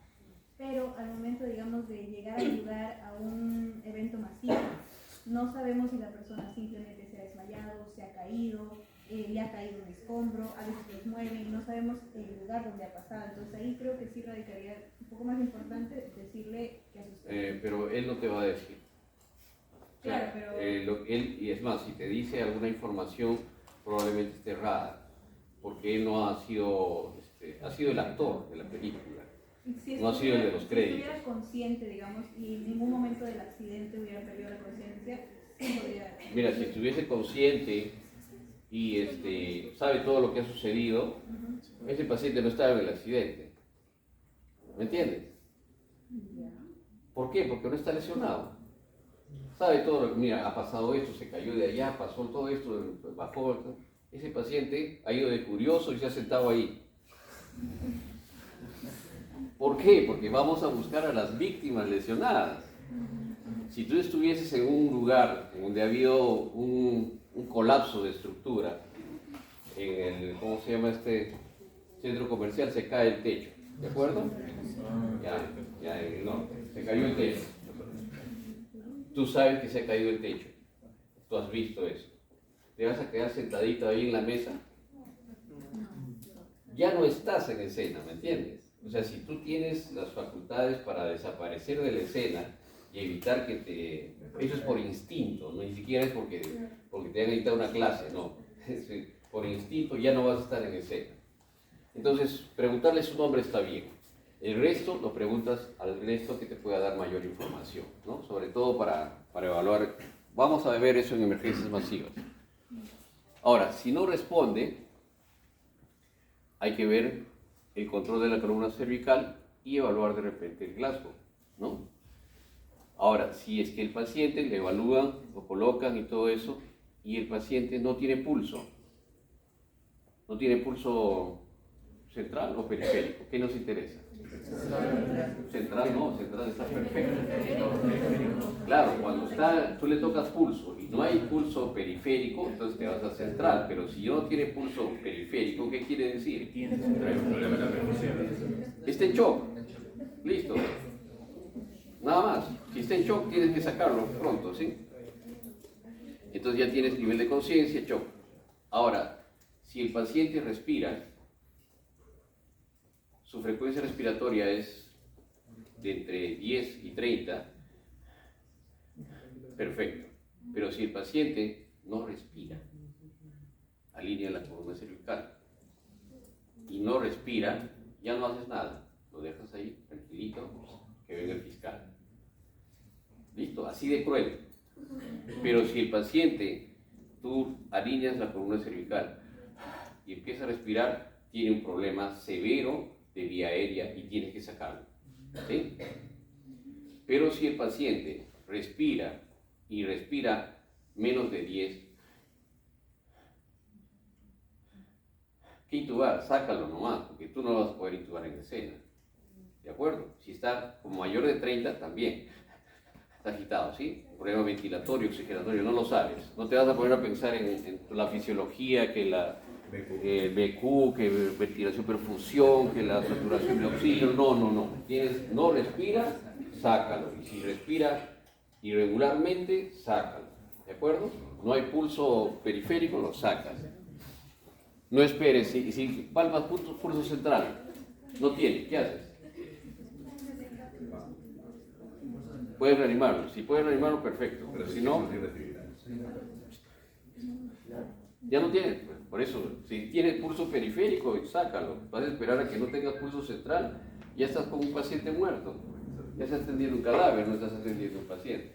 [SPEAKER 3] Pero al momento, digamos, de llegar a ayudar a un evento masivo, no sabemos si la persona simplemente se ha desmayado, se ha caído, le ha caído un escombro, a veces los mueven y no sabemos el lugar donde ha pasado. Entonces ahí creo que sí radicaría un poco más importante decirle que asusta.
[SPEAKER 1] Pero él no te va a decir. O sea,
[SPEAKER 3] Claro, pero...
[SPEAKER 1] y es más, si te dice alguna información, probablemente esté errada, porque él no ha sido, ha sido el actor de la película.
[SPEAKER 3] Si
[SPEAKER 1] No ha sido el de los créditos.
[SPEAKER 3] Si estuviera consciente, digamos, y en ningún momento del accidente hubiera perdido la conciencia, sí podría...
[SPEAKER 1] Mira, si estuviese consciente y sabe todo lo que ha sucedido, ese paciente no estaba en el accidente. ¿Me entiendes? ¿Por qué? Porque no está lesionado. Sabe todo lo que, mira, ha pasado esto, se cayó de allá, pasó todo esto, bajó. Ese paciente ha ido de curioso y se ha sentado ahí. ¿Por qué? Porque vamos a buscar a las víctimas lesionadas. Si tú estuvieses en un lugar donde ha habido un colapso de estructura, en el, ¿cómo se llama este centro comercial? Se cae el techo, ¿de acuerdo? Ya en el norte, se cayó el techo. Tú sabes que se ha caído el techo, tú has visto eso. ¿Te vas a quedar sentadito ahí en la mesa? Ya no estás en escena, ¿me entiendes? O sea, si tú tienes las facultades para desaparecer de la escena y evitar que te... Eso es por instinto, no ni siquiera es porque te han editado una clase, no. Por instinto ya no vas a estar en escena. Entonces, preguntarle su nombre está bien. El resto lo preguntas al resto que te pueda dar mayor información, ¿no? Sobre todo para evaluar. Vamos a ver eso en emergencias masivas. Ahora, si no responde, hay que ver el control de la columna cervical y evaluar de repente el Glasgow, ¿no? Ahora, si es que el paciente le evalúan, lo colocan y todo eso, y el paciente no tiene pulso central o periférico, ¿qué nos interesa? Central no, central está perfecto. Claro, cuando tú le tocas pulso y no hay pulso periférico, entonces te vas a central, pero si no tiene pulso periférico, ¿qué quiere decir? Está en shock, listo. Nada más, si está en shock tienes que sacarlo pronto, ¿sí? Entonces ya tienes nivel de conciencia, shock. Ahora, si el paciente respira, su frecuencia respiratoria es de entre 10 y 30, perfecto. Pero si el paciente no respira, alinea la columna cervical y no respira, ya no haces nada, lo dejas ahí tranquilito, que venga el fiscal. Listo, así de cruel. Pero si el paciente, tú alineas la columna cervical y empieza a respirar, tiene un problema severo de vía aérea y tienes que sacarlo, ¿sí? Pero si el paciente respira y respira menos de 10, ¿qué intubar? Sácalo nomás, porque tú no lo vas a poder intubar en escena, ¿de acuerdo? Si está como mayor de 30, también está agitado, ¿sí? Problema ventilatorio, oxigenatorio, no lo sabes. No te vas a poner a pensar en la fisiología, que el BQ, que ventilación, perfusión, que la saturación de oxígeno. No. No respira, sácalo. Y si respira irregularmente, sácalo. ¿De acuerdo? No hay pulso periférico, lo sacas. No esperes. Si palmas pulso central, no tiene, ¿qué haces? Puedes reanimarlo. Si puedes reanimarlo, perfecto. Pero si no, ya no tiene. Por eso, si tiene pulso periférico, sácalo. Vas a esperar a que no tenga pulso central. Ya estás con un paciente muerto. Ya estás atendiendo un cadáver, no estás atendiendo un paciente.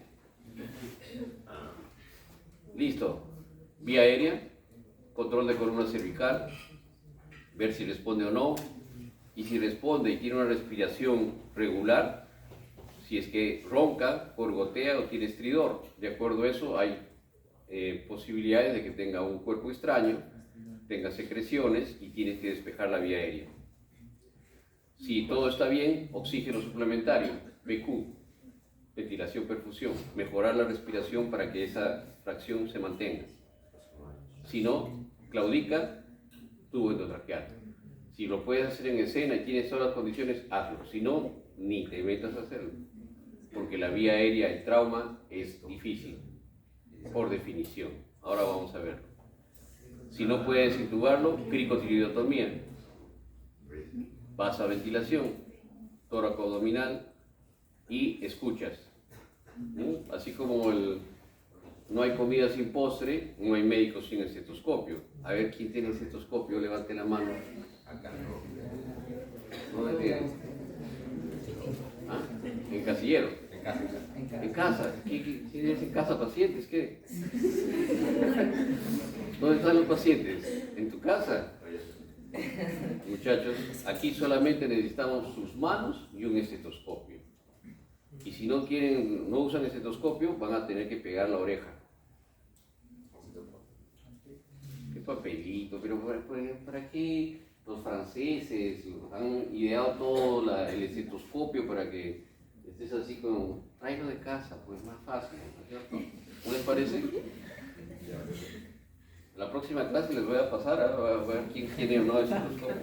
[SPEAKER 1] Listo. Vía aérea, control de columna cervical. ver si responde o no, y si responde y tiene una respiración regular, si es que ronca, gorgotea o tiene estridor. De acuerdo a eso hay posibilidades de que tenga un cuerpo extraño, tenga secreciones y tiene que despejar la vía aérea. Si todo está bien, oxígeno suplementario, BQ, ventilación, perfusión, mejorar la respiración para que esa fracción se mantenga. Si no, claudica, tubo endotraqueal. Si lo puedes hacer en escena y tienes todas las condiciones, hazlo. Si no, ni te metas a hacerlo, porque la vía aérea, el trauma, es difícil, por definición. Ahora vamos a verlo. Si no puedes intubarlo, cricotireotomía. Vas a ventilación, tóraco abdominal y escuchas. Así como no hay comida sin postre, no hay médico sin estetoscopio. A ver, ¿quién tiene estetoscopio? Levante la mano. ¿Dónde tiene? ¿Ah? En casillero. En casa. ¿Tienes en casa pacientes? ¿Qué? ¿Dónde están los pacientes? ¿En tu casa? Muchachos, aquí solamente necesitamos sus manos y un estetoscopio. Y si no quieren, no usan estetoscopio, van a tener que pegar la oreja. Qué papelito, pero ¿para qué los franceses han ideado todo el estetoscopio para que estés así como, traigo de casa, pues más fácil, ¿no es cierto? ¿No les parece? La próxima clase les voy a pasar a ver quién tiene o no estetoscopio.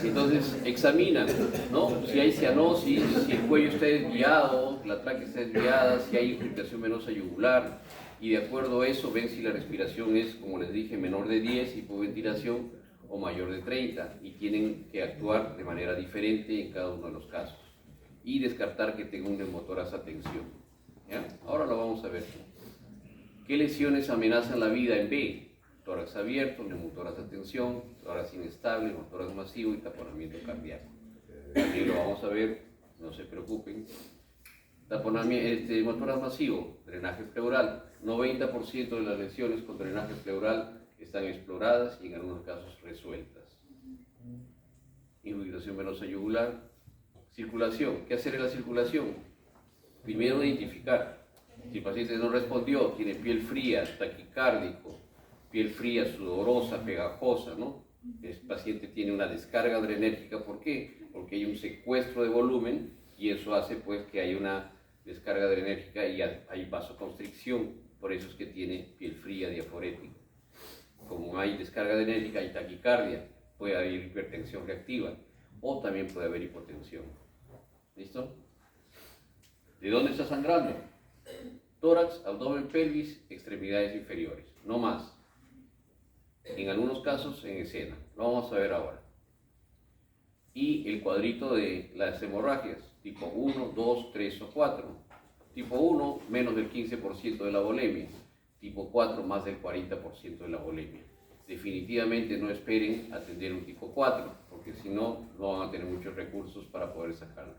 [SPEAKER 1] Entonces examinan, ¿no? Si hay cianosis, si el cuello está desviado, la tráquea está desviada, si hay infiltración venosa yugular, y de acuerdo a eso ven si la respiración es, como les dije, menor de 10, hipoventilación, o mayor de 30, y tienen que actuar de manera diferente en cada uno de los casos, y descartar que tenga un neumotórax a tensión. ¿Ya? Ahora lo vamos a ver. ¿Qué lesiones amenazan la vida en B? Tórax abierto, neumotórax a tensión, tórax inestable, neumotórax masivo y taponamiento cardíaco. También lo vamos a ver, no se preocupen. Neumotórax masivo, drenaje pleural. 90% de las lesiones con drenaje pleural están exploradas y en algunos casos resueltas. Infiltración venosa yugular. Circulación. ¿Qué hacer en la circulación? Primero identificar. Si el paciente no respondió, tiene piel fría, taquicárdico, piel fría, sudorosa, pegajosa, ¿no? El paciente tiene una descarga adrenérgica. ¿Por qué? Porque hay un secuestro de volumen y eso hace pues que hay una descarga adrenérgica y hay vasoconstricción. Por eso es que tiene piel fría, diaforética. Como hay descarga adrenérgica, hay taquicardia, puede haber hipertensión reactiva o también puede haber hipotensión. ¿Listo? ¿De dónde está sangrando? Tórax, abdomen, pelvis, extremidades inferiores, no más. En algunos casos en escena, lo vamos a ver ahora. Y el cuadrito de las hemorragias, tipo 1, 2, 3 o 4. Tipo 1, menos del 15% de la volemia. Tipo 4, más del 40% de la volemia. Definitivamente no esperen atender un tipo 4, porque si no, no van a tener muchos recursos para poder sacarlo.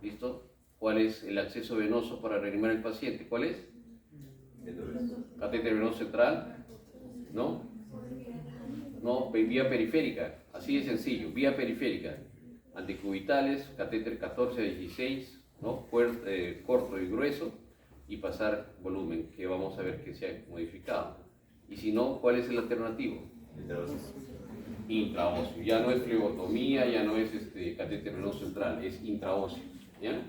[SPEAKER 1] ¿Listo? ¿Cuál es el acceso venoso para reanimar al paciente? ¿Cuál es? Catéter venoso central. ¿No? No, vía periférica. Así de sencillo, vía periférica. Anticubitales, catéter 14 a 16, ¿no? Corto y grueso, y pasar volumen, que vamos a ver que se ha modificado. Y si no, ¿cuál es el alternativo? Intraóseo. Ya no es flebotomía, ya no es catéter venoso central, es intraóseo. ¿Ya?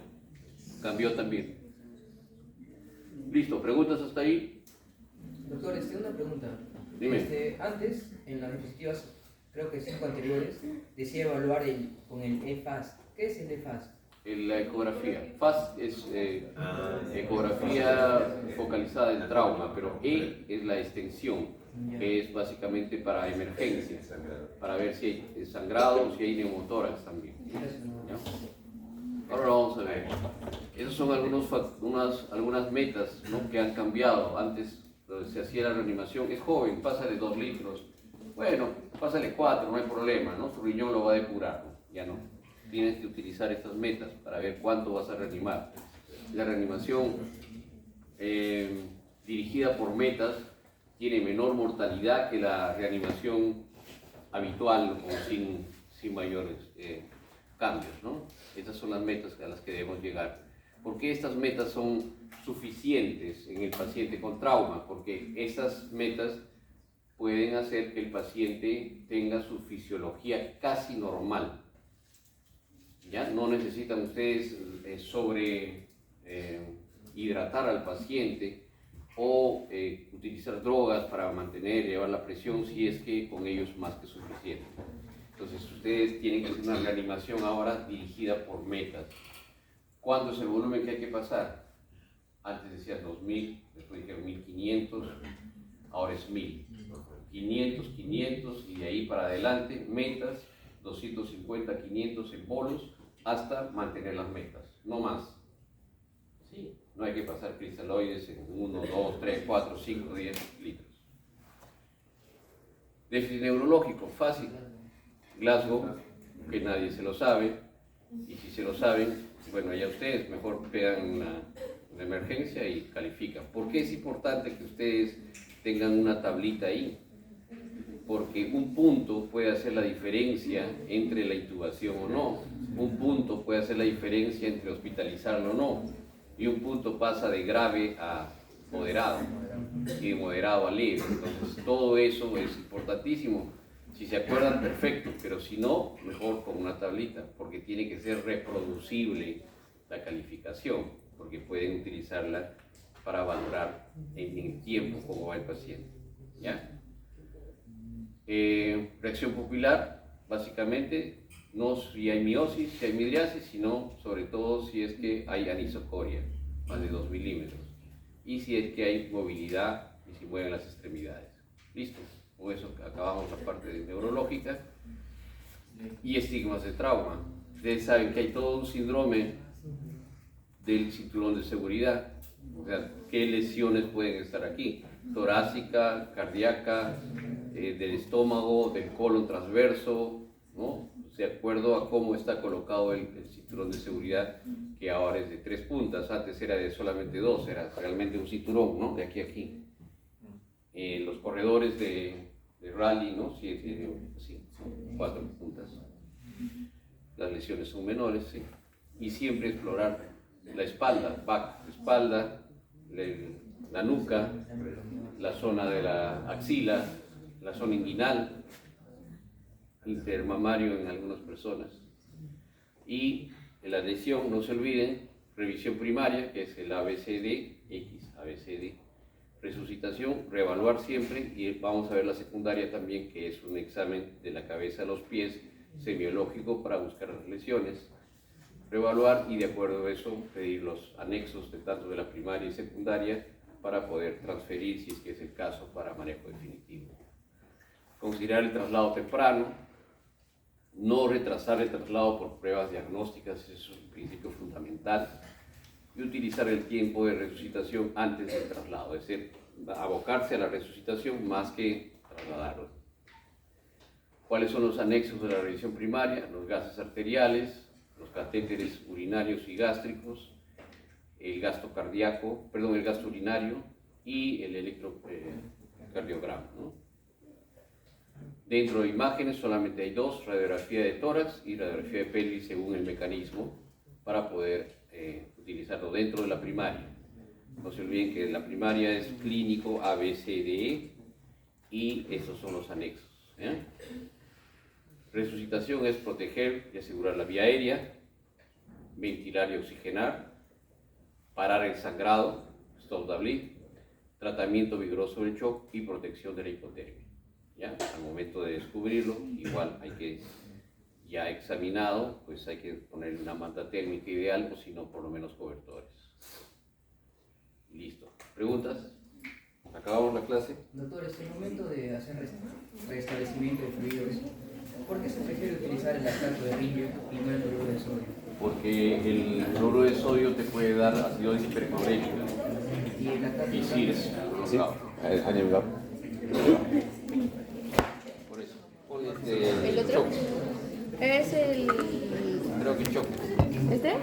[SPEAKER 1] Cambió también. Listo, ¿preguntas hasta ahí?
[SPEAKER 7] Doctor, una pregunta.
[SPEAKER 1] Dime.
[SPEAKER 7] Antes, en las diapositivas, creo que 5 anteriores, decía evaluar con el EFAS. ¿Qué es el EFAS?
[SPEAKER 1] La ecografía. FAS es ecografía focalizada en trauma, pero E es la extensión, que es básicamente para emergencia, para ver si hay sangrado o si hay neumotórax también. ¿Ya? Ahora lo vamos a ver. Esas son algunas metas, ¿no?, que han cambiado. Antes se hacía la reanimación, es joven, pásale 2 litros. Bueno, pásale 4, no hay problema, ¿no? Su riñón lo va a depurar, ¿no? Ya no. Tienes que utilizar estas metas para ver cuánto vas a reanimar. La reanimación dirigida por metas tiene menor mortalidad que la reanimación habitual o sin mayores cambios, ¿no? Estas son las metas a las que debemos llegar. ¿Por qué estas metas son suficientes en el paciente con trauma? Porque estas metas pueden hacer que el paciente tenga su fisiología casi normal. ¿Ya? No necesitan ustedes hidratar al paciente o utilizar drogas para llevar la presión, si es que con ellos más que suficiente. Entonces ustedes tienen que hacer una reanimación ahora dirigida por metas. ¿Cuánto es el volumen que hay que pasar? Antes decías 2000, después dijeron 1500, ahora es 1000. 500, 500 y de ahí para adelante, metas, 250, 500 en bolos, hasta mantener las metas, no más. ¿Sí? No hay que pasar cristaloides en 1, 2, 3, 4, 5, 10 litros. Déficit neurológico, fácil. Glasgow, que nadie se lo sabe, y si se lo saben, bueno, ya ustedes mejor pegan una emergencia y califican. ¿Por qué es importante que ustedes tengan una tablita ahí? Porque un punto puede hacer la diferencia entre la intubación o no. Un punto puede hacer la diferencia entre hospitalizarlo o no. Y un punto pasa de grave a moderado y de moderado a leve. Entonces todo eso es importantísimo. Si se acuerdan, perfecto, pero si no, mejor con una tablita, porque tiene que ser reproducible la calificación, porque pueden utilizarla para valorar en el tiempo cómo va el paciente. ¿Ya? Reacción pupilar, básicamente, no si hay miosis, si hay midriasis, sino sobre todo si es que hay anisocoria, más de 2 milímetros, y si es que hay movilidad y si mueven las extremidades. ¿Listo? Con eso acabamos la parte neurológica. Y estigmas de trauma. Ustedes saben que hay todo un síndrome del cinturón de seguridad. O sea, ¿qué lesiones pueden estar aquí? Torácica, cardíaca, del estómago, del colon transverso, ¿no? De acuerdo a cómo está colocado el cinturón de seguridad, que ahora es de 3 puntas, antes era de solamente 2, era realmente un cinturón, ¿no? De aquí a aquí. Los corredores de rally, ¿no? Sí, 4 puntas. Las lesiones son menores, ¿sí? Y siempre explorar la espalda, espalda, la nuca, la zona de la axila, la zona inguinal, intermamario en algunas personas. Y en la lesión, no se olviden, revisión primaria, que es el ABCD, ABCD, resucitación, reevaluar siempre, y vamos a ver la secundaria también, que es un examen de la cabeza a los pies, semiológico, para buscar las lesiones, reevaluar y de acuerdo a eso pedir los anexos de tanto de la primaria y secundaria para poder transferir, si es que es el caso, para manejo definitivo. Considerar el traslado temprano, no retrasar el traslado por pruebas diagnósticas, eso es un principio fundamental, y utilizar el tiempo de resucitación antes del traslado, es decir, abocarse a la resucitación más que trasladarlo. ¿Cuáles son los anexos de la revisión primaria? Los gases arteriales, los catéteres urinarios y gástricos, el gasto cardíaco, perdón, el gasto urinario y el electrocardiograma, ¿no? Dentro de imágenes solamente hay 2, radiografía de tórax y radiografía de pelvis según el mecanismo para poder utilizarlo dentro de la primaria. No se olviden que la primaria es clínico A, B, C, D, E y estos son los anexos. Resucitación es proteger y asegurar la vía aérea, ventilar y oxigenar, parar el sangrado, stop the bleed, tratamiento vigoroso del shock y protección de la hipotermia. ¿Ya? Al momento de descubrirlo, igual hay que, ya examinado, pues hay que ponerle una manta térmica ideal o si no, por lo menos cobertores. Listo. ¿Preguntas? ¿Acabamos la clase?
[SPEAKER 7] Doctor, es el momento de hacer restablecimiento de fluidos. ¿Por qué se prefiere utilizar el lactato de rindio y no el cloruro de sodio?
[SPEAKER 1] Porque el cloruro de sodio te puede dar acidosis hiperclorémica.
[SPEAKER 7] Y el lactato
[SPEAKER 1] Y sí, es prolongado. Por eso. Pon
[SPEAKER 5] ¿El otro?
[SPEAKER 1] choc.
[SPEAKER 5] Es el...
[SPEAKER 1] Creo que choc.
[SPEAKER 5] ¿Este?